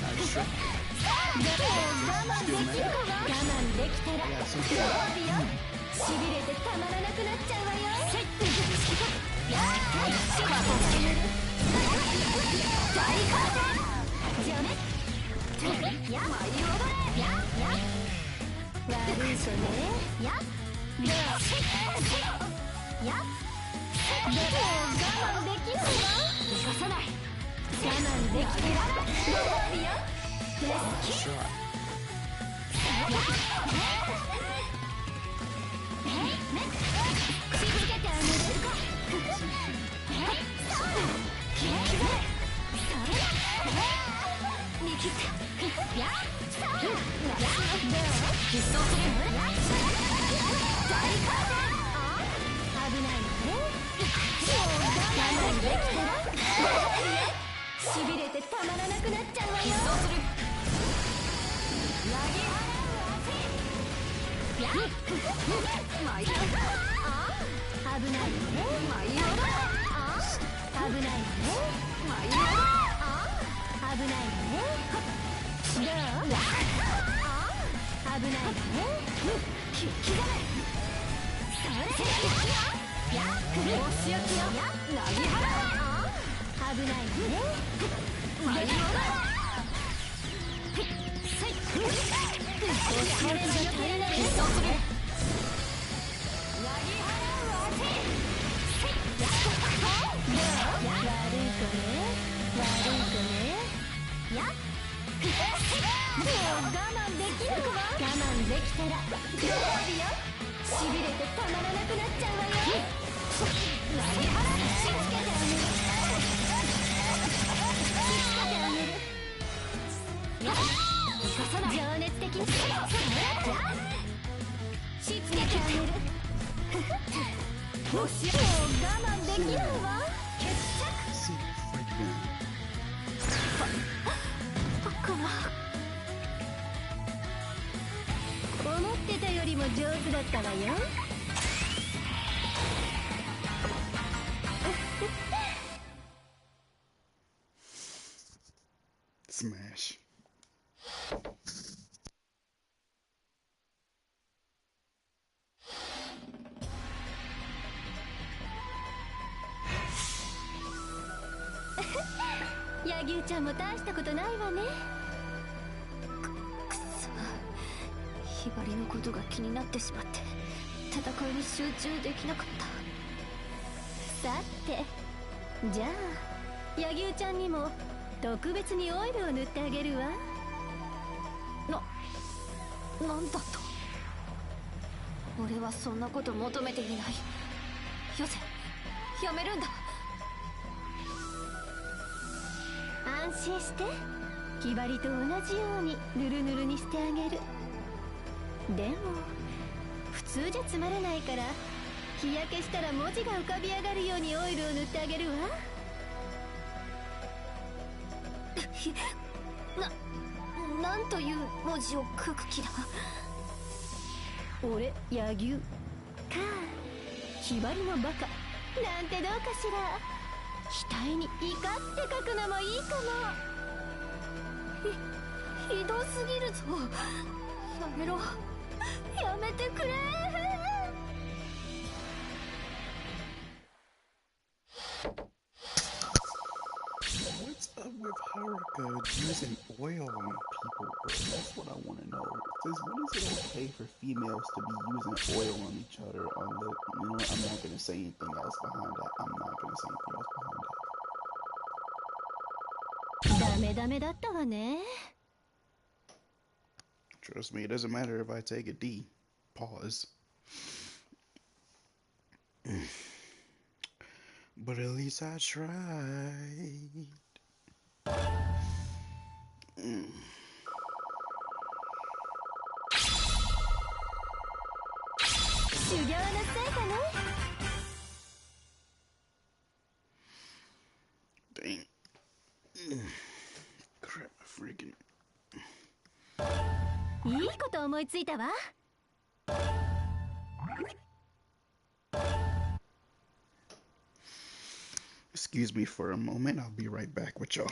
Nice shot. Still mad? Yeah, some shit. しびれてたまらなくなっちゃうわよ。大風じゃね。や舞い踊れ。や悪いとね。やどうやもう我慢できないわ。生かさない。我慢できてらご褒美よ。Nice shot. しびれてたまらなくなっちゃうわよ。危ないね。危ないね。危ないね。どう？危ないね。刻め。それ。押し焼きよ。投げ払う。危ないね。舞い踊れ。おしゃれじゃ足りない。しびれてたまらなくなっちゃうわよ。投げ払う。しつけてあげる。生かさない。情熱的にしつけてあげる。もう我慢できないわ。決着。 See fight again. 思ってたよりも上手だったわよ。Smash.柳生ちゃんも大したことないわね。ひばりのことが気になってしまって戦いに集中できなかった。さてじゃあ柳生ちゃんにも特別にオイルを塗ってあげるわ。なんだと。俺はそんなこと求めていない。よせ、やめるんだ。安心して、ひばりと同じようにぬるぬるにしてあげる。でも普通じゃつまらないから、日焼けしたら文字が浮かび上がるようにオイルを塗ってあげるわ。なんという文字を書く気だ。俺柳生かひばりのバカなんてどうかしら。額に怒って書くのもいいかも。ひどすぎるぞ。やめろ、やめてくれ。What's up with Haruka using oil on people? That's what I want to know. Says, when is it okay for females to be using oil on each other? On the, you know, I'm not gonna say anything else behind that. I'm not gonna say anything else behind that. ダメダメだったわね。 Trust me, it doesn't matter if I take a D. Pause. But at least I tried. 修行の成果ね。 Dang. Crap, freaking. いいこと思いついたわ。Excuse me for a moment. I'll be right back with y'all.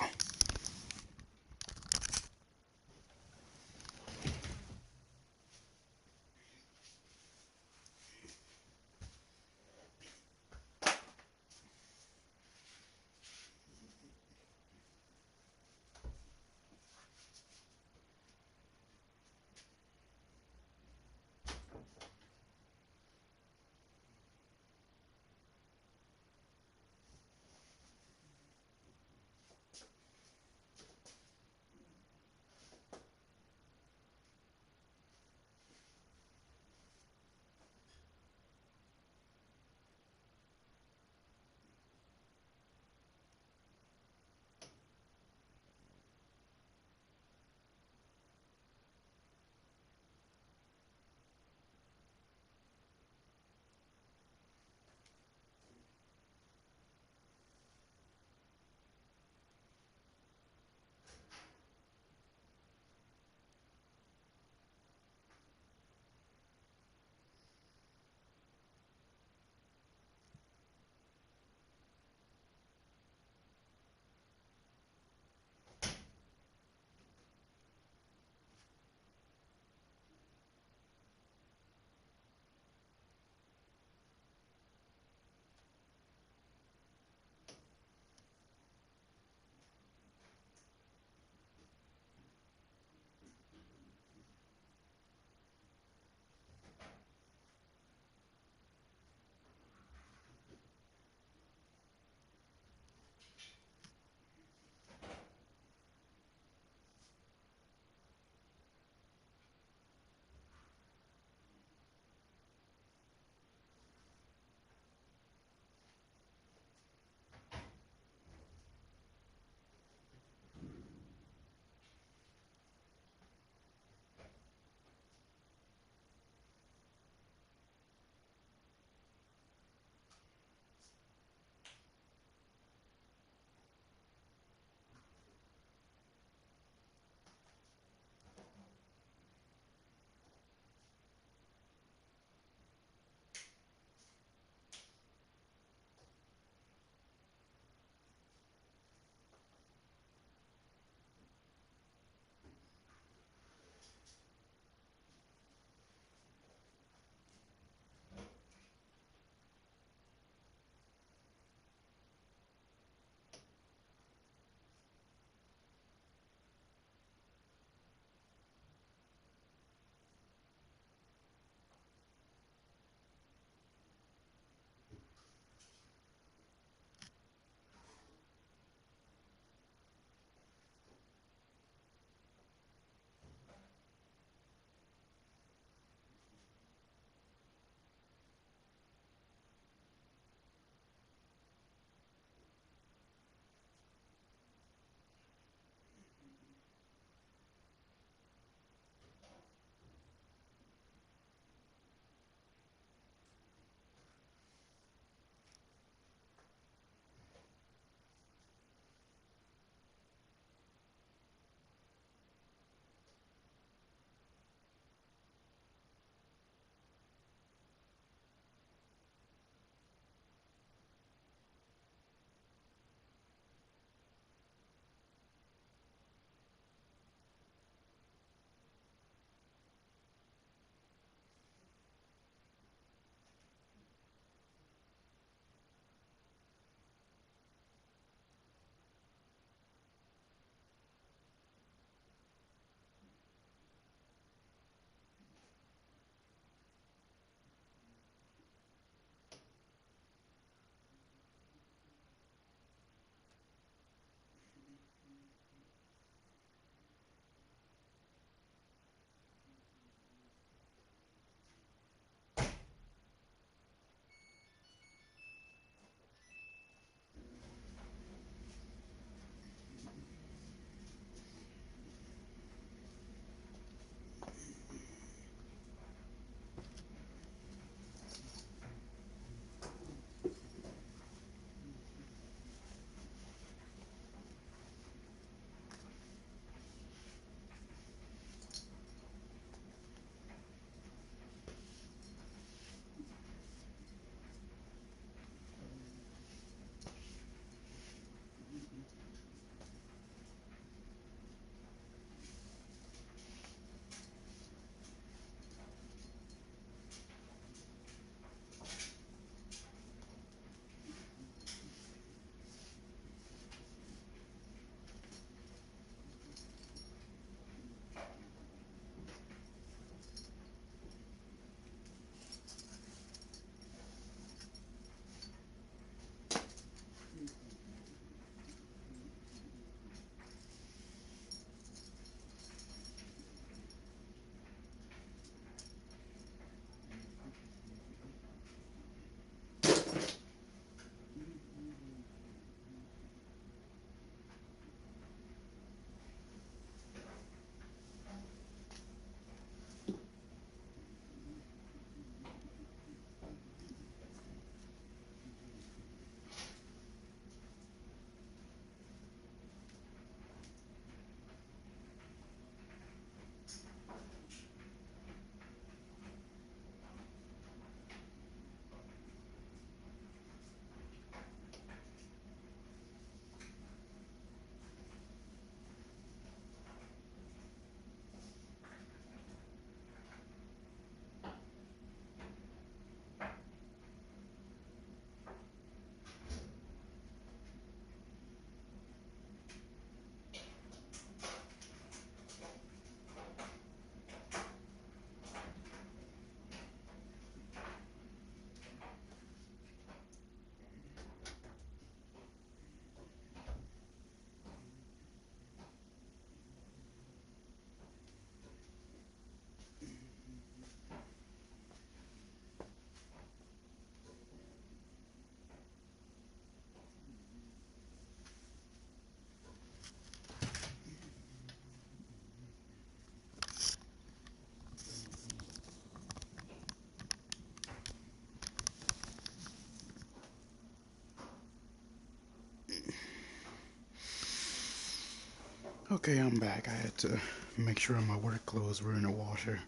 Okay, I'm back. I had to make sure my work clothes were in the washer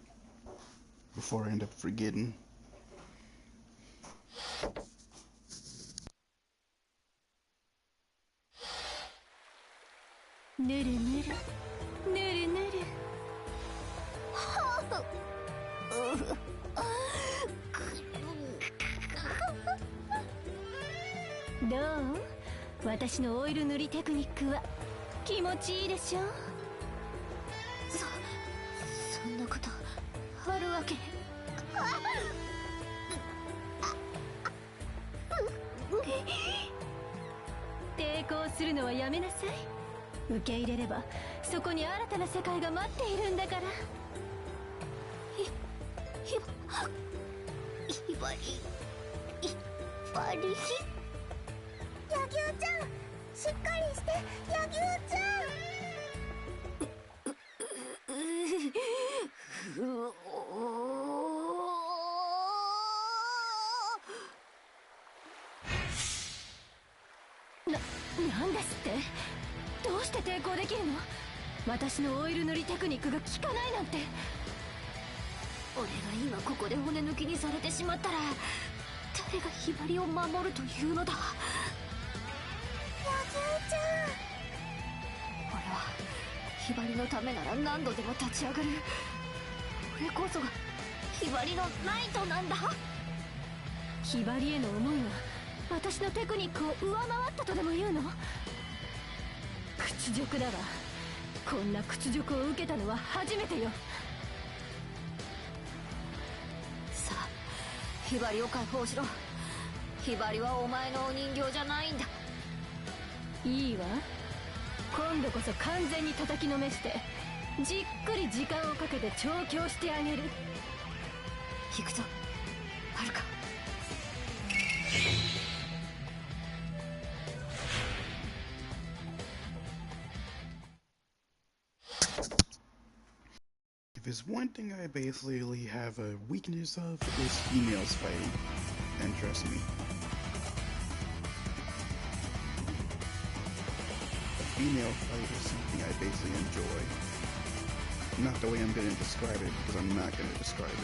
before I end up forgetting.どう？私のオイル塗りテクニックは気持ちいいでしょ？そんなことあるわけ。抵抗するのはやめなさい。受け入れればそこに新たな世界が待っているんだから。ひばり柳生ちゃん、しっかりして、柳生ちゃん。なんですって？どうして抵抗できるの？私のオイル塗りテクニックが効かないなんて。俺が今ここで骨抜きにされてしまったら誰がひばりを守るというのだ。柳生ちゃん、俺はひばりのためなら何度でも立ち上がる。俺こそがひばりのナイトなんだ。ひばりへの思いが私のテクニックを上回ったとでも言うの？屈辱だわ。こんな屈辱を受けたのは初めてよ。さあ、ひばりを解放しろ。ひばりはお前のお人形じゃないんだ。いいわ。今度こそ完全に叩きのめしてじっくり時間をかけて調教してあげる。行くぞはるか。If there's one thing I basically have a weakness of, is females fighting. And trust me, a female fight is something I basically enjoy. Not the way I'm going to describe it, because I'm not going to describe it.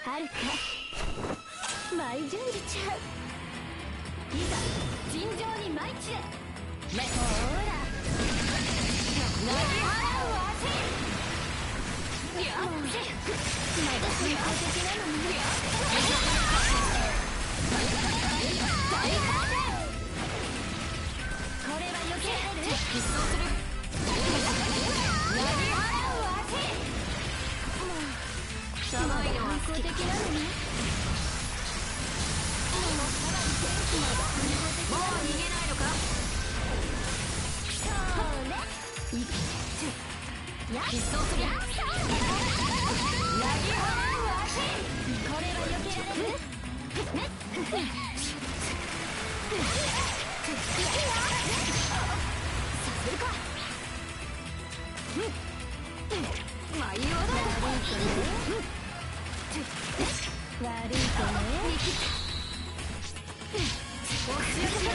はるか、舞準備ちゃう。いざ尋常に舞い散れ。ほら投げ払うわせ。やっせまだ水平的なのに大風。これは余計ある。必勝する。甘いのは好き的なのに。もう逃げないのか。疾走する。これは避けられる。させるか。舞い踊る。悪いとね。お強気よ。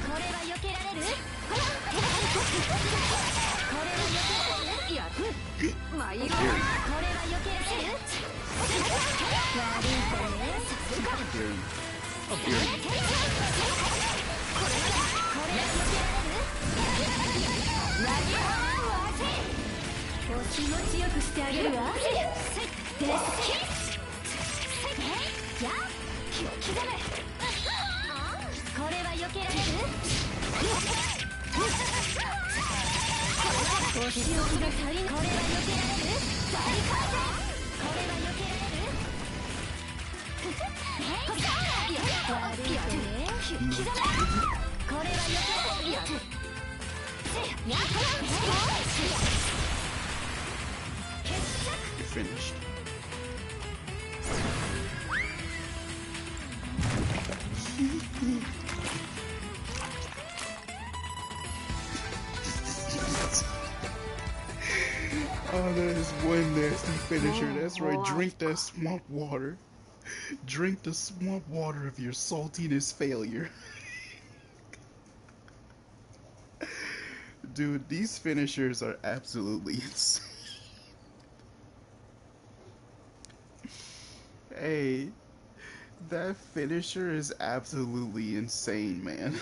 これは避けられる。いや、まあいいわ。これは避けられる。悪いとね。さすが。これは避けられる。お気持ちよくしてあげるわ。これは避けられる。お仕置きが足りない。これは避けられる。大風。これは避けられる。悪いとね。これは避けられる。You're finished. Oh, that is one nasty finisher. That's right. Drink that swamp water. Drink the swamp water of your saltiness failure. Dude, these finishers are absolutely insane. Hey, that finisher is absolutely insane, man.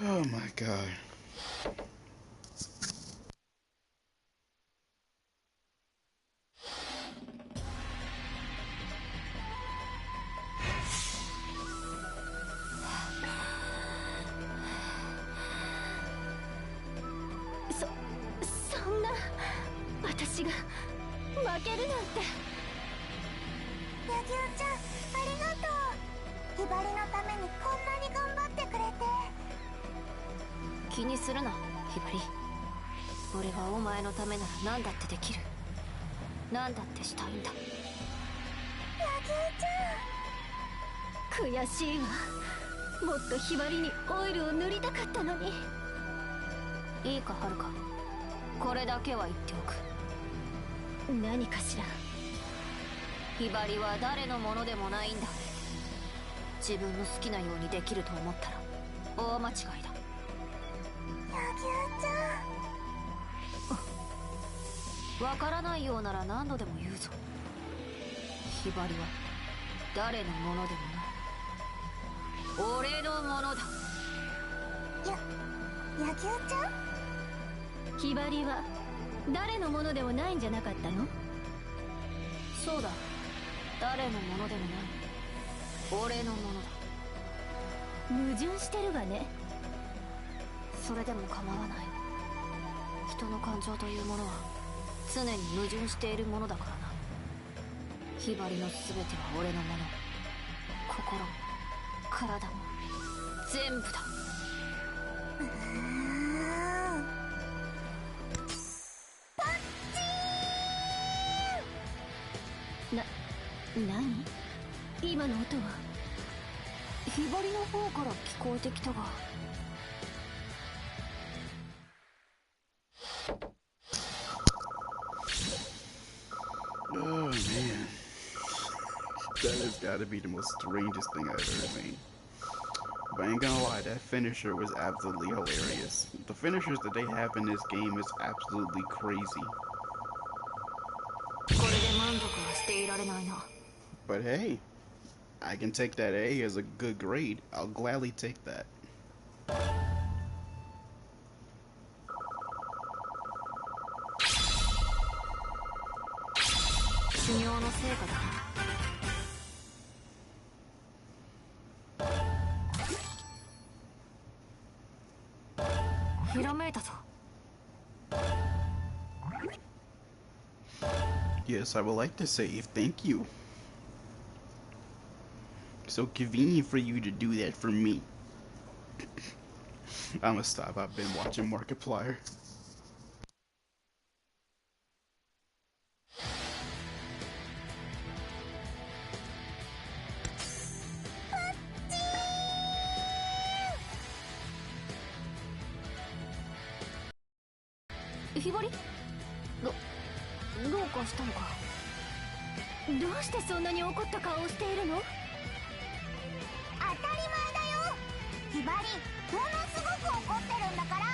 Oh my god.そんな私が負けるなんて。柳生ちゃん、ありがとう。ひばりのためにこんなに頑張ってくれて。気にするな、ひばり。俺はお前のためなら何だってできる。何だってしたいんだ。柳生ちゃん。悔しいわ。もっとひばりにオイルを塗りたかったのに。いいか、はるか。これだけは言っておく。何かしら。ひばりは誰のものでもないんだ。自分の好きなようにできると思ったら大間違いだ。柳生ちゃん。わからないようなら何度でも言うぞ。ひばりは誰のものでもない。俺のものだ。柳生ちゃん。ひばりは誰のものでもないんじゃなかったの？そうだ、誰のものでもない。俺のものだ。矛盾してるわね。それでも構わない。人の感情というものは常に矛盾しているものだからな。ひばりの全ては俺のもの。心も体も全部だ。何？今の音はひばりの方から聞こえてきたが。Oh man, that has got to be the most strangest thing I've ever seen. But I ain't gonna lie, that finisher was absolutely hilarious. The finishers that they have in this game is absolutely crazy. これで満足はしていられないな。But hey, I can take that A as a good grade. I'll gladly take that. 成果だな。ひらめいたぞ。Yes, I would like to save. Thank you. So convenient for you to do that for me. I'm gonna stop. I've been watching Markiplier. Hibari? どうかしたのか。どうしてそんなに怒った顔をしているの？当たり前だよ。ひばりものすごく怒ってるんだから。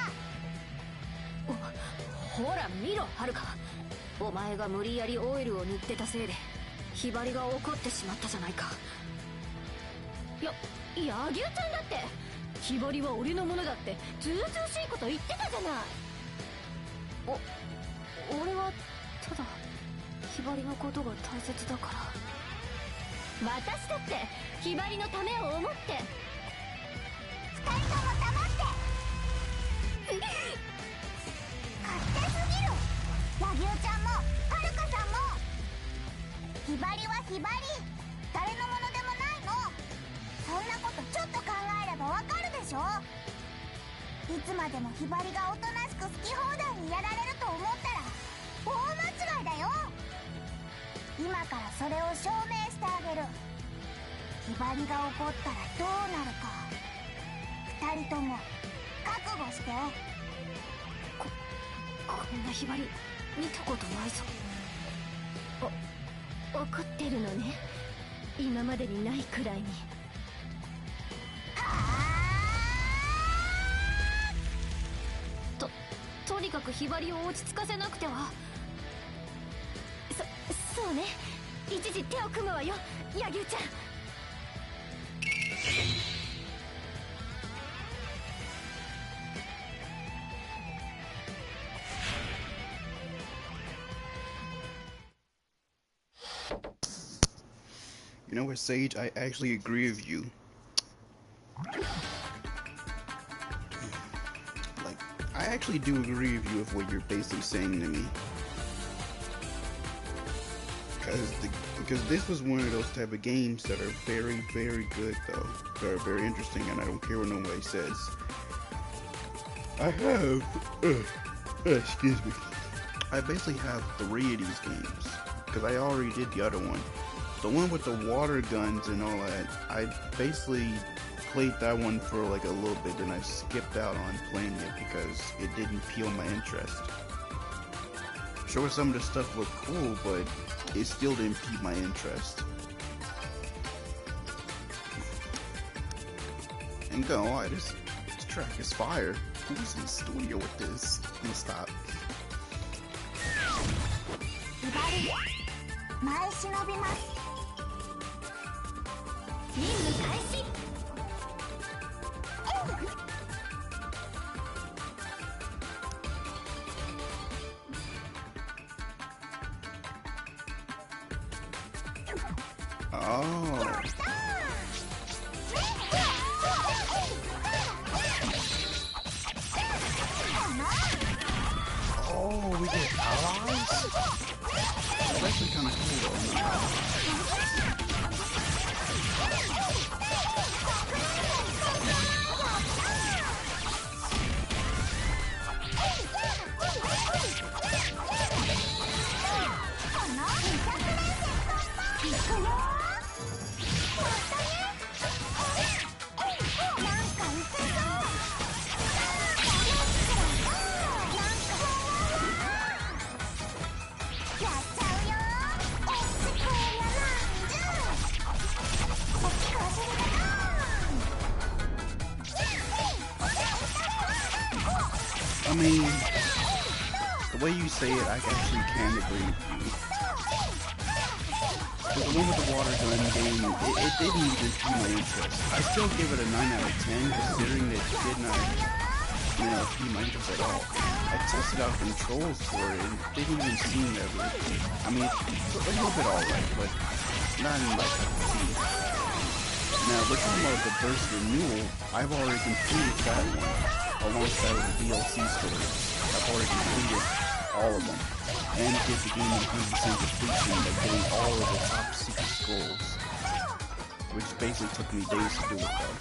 ほら見ろはるか、お前が無理やりオイルを塗ってたせいでひばりが怒ってしまったじゃないか。柳生ちゃんだってひばりは俺のものだってずうずうしいこと言ってたじゃない。俺はただひばりのことが大切だから。私だってひばりのためを思って。二人とも黙って勝手すぎる。柳生ちゃんもはるかさんも。ひばりはひばり、誰のものでもないの。そんなことちょっと考えればわかるでしょ。いつまでもひばりがおとなしく好き放題にやられると思ったら大間違いだよ。今からそれを証明してあげる。ひばりが怒ったらどうなるか二人とも覚悟して。こんなひばり見たことないぞ。怒ってるのね、今までにないくらいに。とにかくひばりを落ち着かせなくては。そうね、一時手を組むわよ柳生ちゃん。You know what, Sage? I actually agree with you. Like, I actually do agree with you with what you're basically saying to me. Because this was one of those type of games that are very, very good, though. That are very interesting, and I don't care what nobody says. I have, excuse me. I basically have 3 of these games, because I already did the other one. The one with the water guns and all that, I basically played that one for like a little bit, then I skipped out on playing it because it didn't pique my interest. Sure, some of the stuff looked cool, but it still didn't pique my interest. And go, alright, this track is fire. Who's in the studio with this? I'm gonna stop. 前忍びます。任務開始。Oh, we get allies? That's actually kind of cool, though. I mean, the way you say it, I actually can agree with you. But the one with the water gun game, it didn't even pique my interest. I still give it a 9 out of 10, considering that it did not feed my interest at all. I tested out controls for it, and they didn't even seem that really good. I mean, it's a little bit alright, but not in my cup of tea. Now, we're talking about the Burst Renewal. I've already completed that one, alongside with the DLC story. I've already completed all of them, and did the game in 100% completion by getting all of the top secret scrolls, which basically took me days to do it though.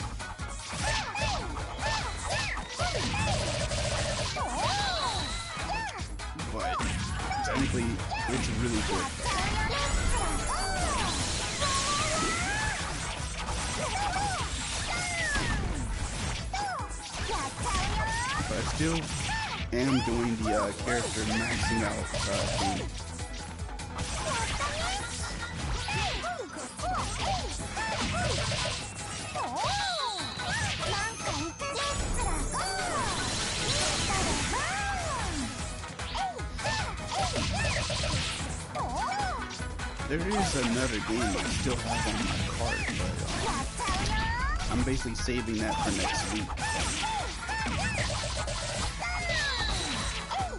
But technically, it's really good. But I still am doing the character maxing out thing. There is another game I still have on my cart, but I'm basically saving that for next week.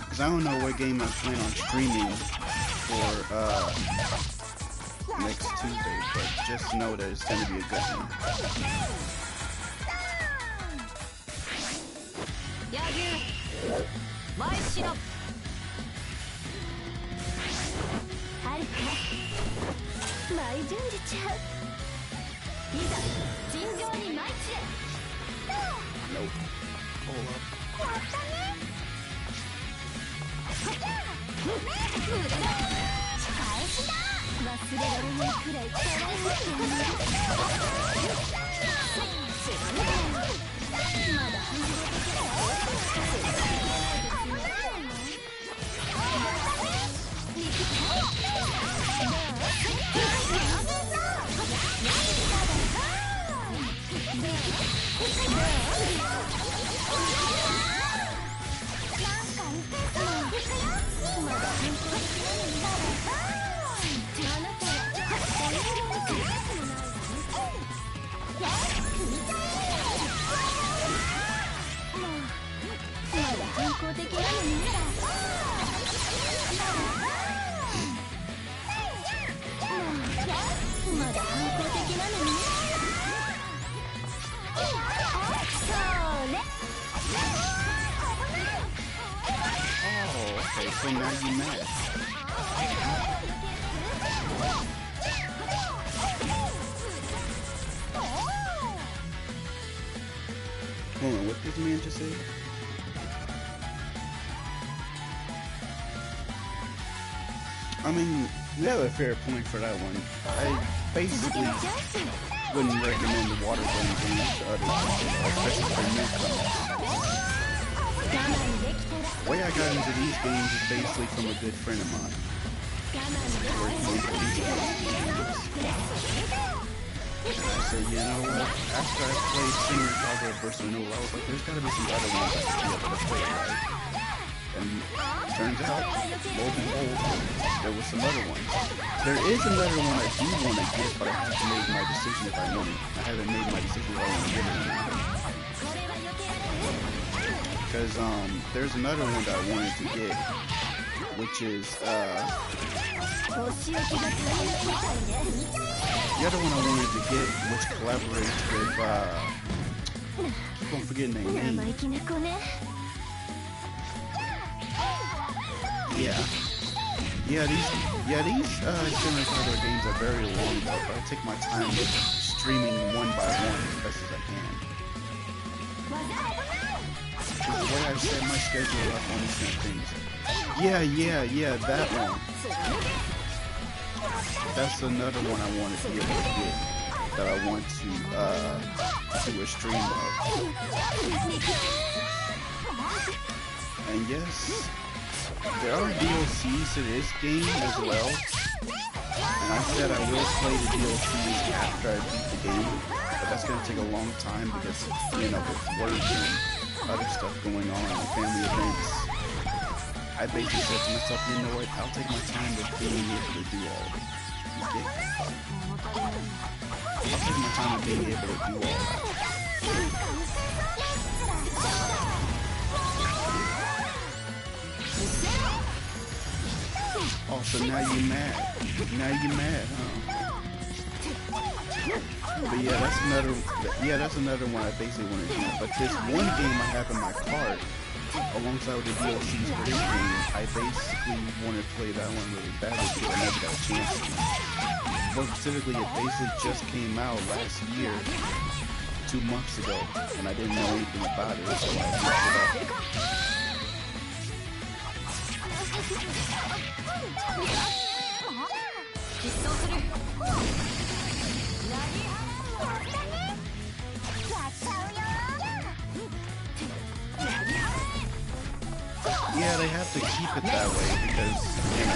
Because I don't know what game I plan on streaming for next Tuesday, but just know that it's going to be a good one. Nope. Hold up. Okay, so now you mad. Hold on, what did the man just say? I mean, you have a fair point for that one. I basically wouldn't recommend the water gun games to other people, especially for newcomers. The way I got into these games is basically from a good friend of mine. I said, you know what? After I played Senior Cowboy Burst Renewal, I was like, there's gotta be some other ones I should be able to play, right? And turns out, lo and behold, there was some other ones. There is another one I do want to get, but I haven't made my decision if I want it. I haven't made my decision if I want to get it or not. Because there's another one that I wanted to get, which is the other one I wanted to get, which collaborates with I keep on forgetting their name. These Senior Cowboy games are very long though, but I take my time with streaming one by one as best as I can. The way I set my schedule up on these kind of things. Yeah, that one. That's another one I want to be able to get, that I want to do a stream of. And yes, there are DLCs to this game as well. And I said I will play the DLCs after I beat the game, but that's going to take a long time because, you know, with work and other stuff going on and family events. I basically said to myself, you know what, I'll take my time with being able to do all of it. I'll take my time with being able to do all that. Oh, so now you mad. Now you mad, huh? But yeah, that's another one I basically want to do. But this one game I have in my cart, alongside with the DLCs for this game, I basically want to play that one really badly because I never got a chance to. More specifically, it basically just came out last year, 2 months ago, and I didn't know anything about it, so I picked it up. Yeah, they have to keep it that way because, you know.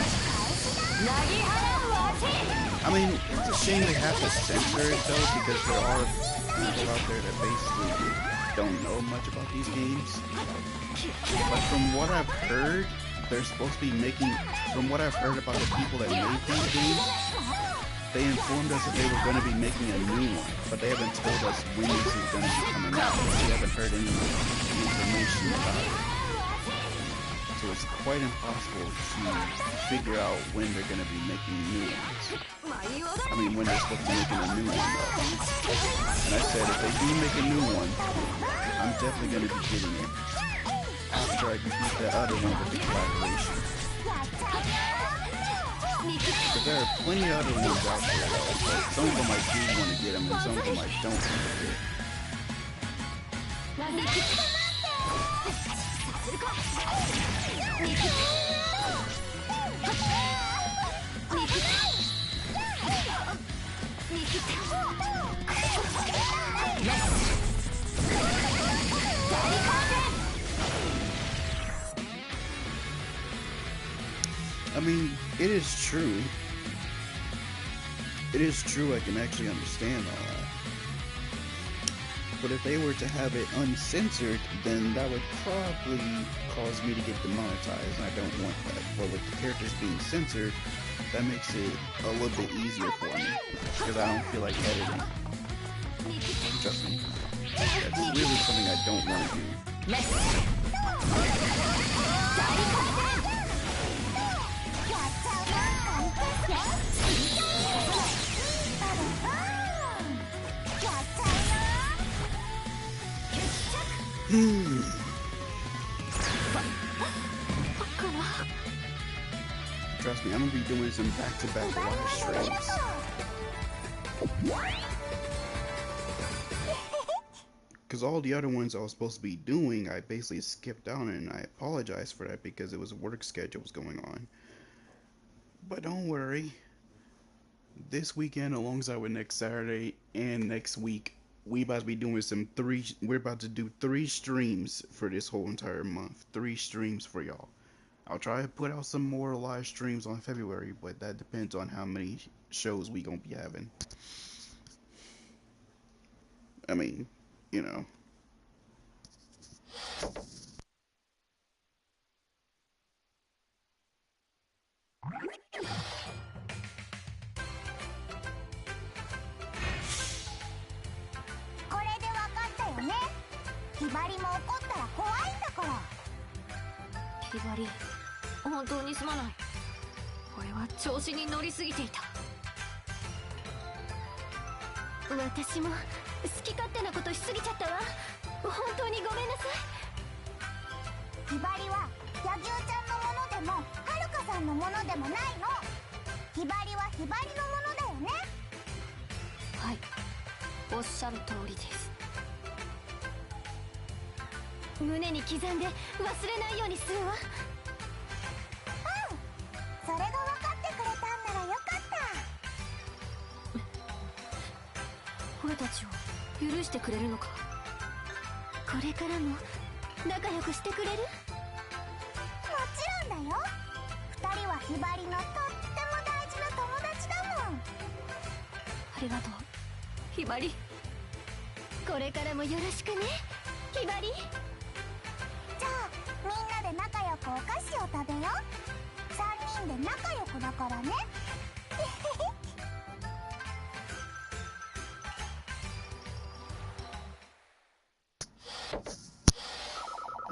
I mean, it's a shame they have to censor it though, because there are people out there that basically don't know much about these games. But from what I've heard, they're supposed to be making, from what I've heard about the people that made these games, they informed us that they were going to be making a new one, but they haven't told us when this is going to be coming out. We haven't heard any information about it. So it's quite impossible to figure out when they're going to be making new ones. I mean, when they're supposed to be making a new one, though. And I said, if they do make a new one, I'm definitely going to be getting it after I complete the other one with the collaboration. But there are plenty of other ones out there, though, but some of them I do want to get them, and some of them I don't want to get. I mean, it is true. It is true, I can actually understand all that. But if they were to have it uncensored, then that would probably cause me to get demonetized, and I don't want that. But with the characters being censored, that makes it a little bit easier for me, because I don't feel like editing. Trust me. That's really something I don't want to do. Trust me, I'm gonna be doing some back-to-back live streams. Because all the other ones I was supposed to be doing, I basically skipped out, and I apologize for that because it was work schedules going on. But don't worry. This weekend, alongside with next Saturday and next week, we're about to do 3 streams for this whole entire month. 3 streams for y'all. I'll try to put out some more live streams on February, but that depends on how many shows we gonna be having. I mean, you know.私も好き勝手なことしすぎちゃったわ。本当にごめんなさい。ひばりは柳生ちゃんのものでもはるかさんのものでもないの。ひばりはひばりのものだよね。はい、おっしゃる通りです。胸に刻んで忘れないようにするわ。それが分かってくれたんならよかった。俺たちを許してくれるのか。これからも仲良くしてくれる？もちろんだよ。2人はひばりのとっても大事な友達だもん。ありがとう、ひばり。これからもよろしくね、ひばり。じゃあみんなで仲良くお菓子を食べよう。3人で仲良くだからね。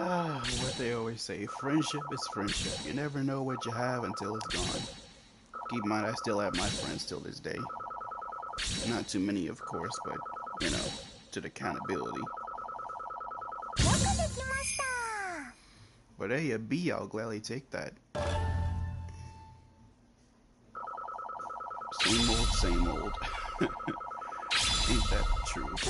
What they always say, friendship is friendship. You never know what you have until it's gone. Keep in mind, I still have my friends till this day. Not too many, of course, but, you know, to the accountability. But hey, a B, I'll gladly take that. Same old, same old. Ain't that the truth?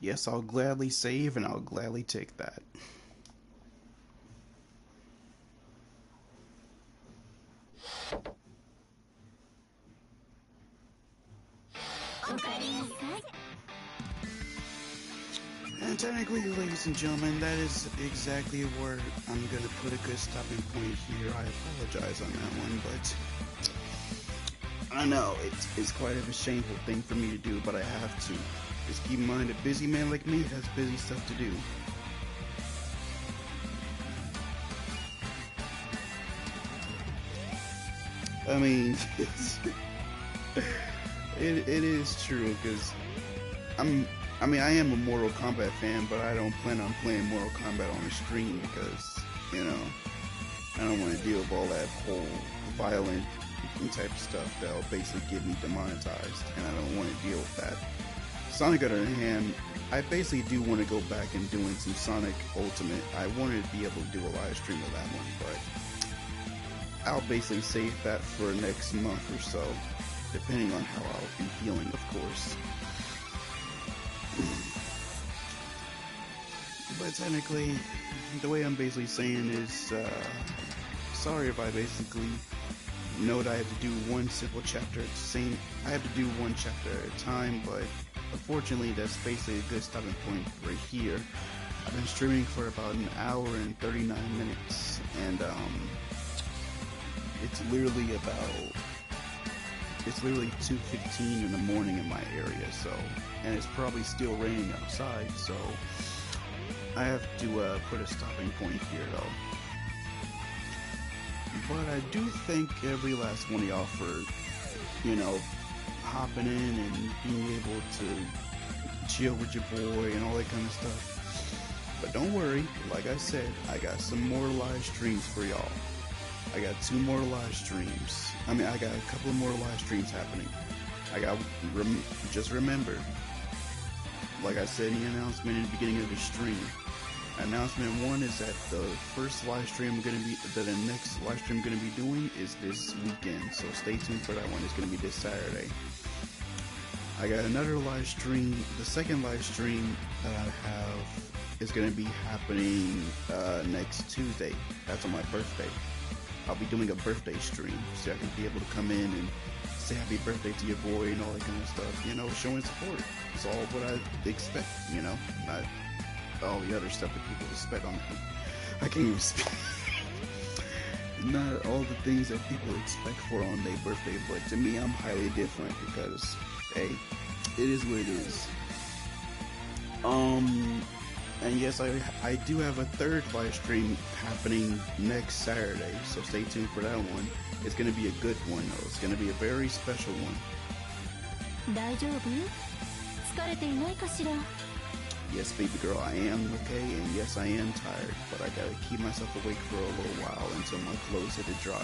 Yes, I'll gladly save and I'll gladly take that. And technically, ladies and gentlemen, that is exactly where I'm gonna put a good stopping point here. I apologize on that one, but I know it's quite of a shameful thing for me to do, but I have to. Just keep in mind, a busy man like me has busy stuff to do. I mean, it is true, because I am a Mortal Kombat fan, but I don't plan on playing Mortal Kombat on the stream because, you know, I don't want to deal with all that whole violent type of stuff that'll basically get me demonetized, and I don't want to deal with that. Sonic, on the other hand, I basically do want to go back and doing some Sonic Ultimate. I wanted to be able to do a live stream of that one, but I'll basically save that for next month or so, depending on how I'll be feeling, of course. But technically, the way I'm basically saying is, sorry if I basically know that I have to do one simple chapter at the same. I have to do one chapter at a time, but unfortunately, that's basically a good stopping point right here. I've been streaming for about an hour and 39 minutes, and it's literally 2:15 in the morning in my area, so, and it's probably still raining outside, so I have to put a stopping point here, though. But I do thank every last one of y'all for, you know, hopping in and being able to chill with your boy and all that kind of stuff. But don't worry, like I said, I got some more live streams for y'all. I got 2 more live streams. I got a couple of more live streams happening. Just remember, like I said in the announcement in the beginning of the stream, announcement 1 is that the next live stream I'm gonna be doing is this weekend, so stay tuned for that one. It's gonna be this Saturday. I got another live stream. The second live stream that I have is gonna be happening next Tuesday. That's on my birthday. I'll be doing a birthday stream, so I can be able to come in and say happy birthday to your boy and all that kind of stuff. You know, showing support. It's all what I expect, you know, not all the other stuff that people expect on me. I can't even speak. Not all the things that people expect for on their birthday, but to me, I'm highly different because, hey, it is what it is. And yes, I do have a third live stream happening next Saturday, so stay tuned for that one. It's going to be a good one, though. It's going to be a very special one. 大丈夫？疲れていないかしら？ Yes, baby girl, I am okay, and yes, I am tired, but I gotta keep myself awake for a little while until my clothes hit the dryer.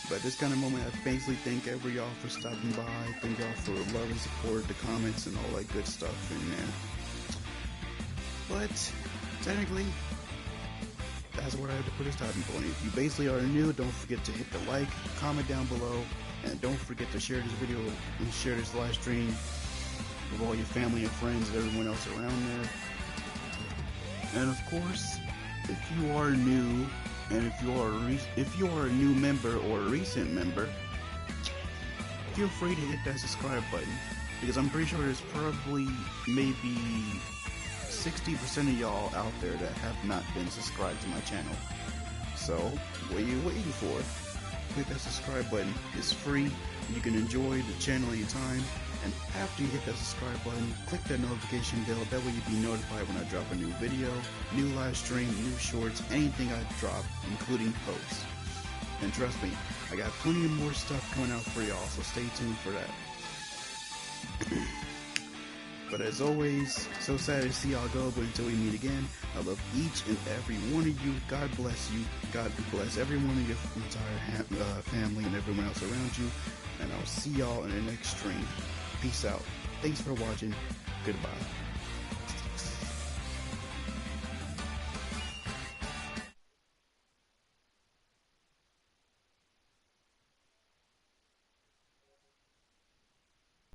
But this kind of moment, I basically thank every y'all for stopping by. Thank y'all for love and support, the comments, and all that good stuff in there. But technically, that's what I have to put a stopping point. If you basically are new, don't forget to hit the like, comment down below, and don't forget to share this video and share this live stream with all your family and friends and everyone else around there. And of course, if you are new, and if you are a new member or a recent member, feel free to hit that subscribe button, because I'm pretty sure there's probably maybe 60% of y'all out there that have not been subscribed to my channel. So what are you waiting for? Hit that subscribe button. It's free. You can enjoy the channel anytime, and after you hit that subscribe button, click that notification bell. That way you'll be notified when I drop a new video, new live stream, new shorts, anything I drop, including posts. And trust me, I got plenty of more stuff coming out for y'all, so stay tuned for that. But as always, so sad to see y'all go, but until we meet again, I love each and every one of you. God bless you. God bless every one of your entire family and everyone else around you. And I'll see y'all in the next stream. Peace out. Thanks for watching. Goodbye.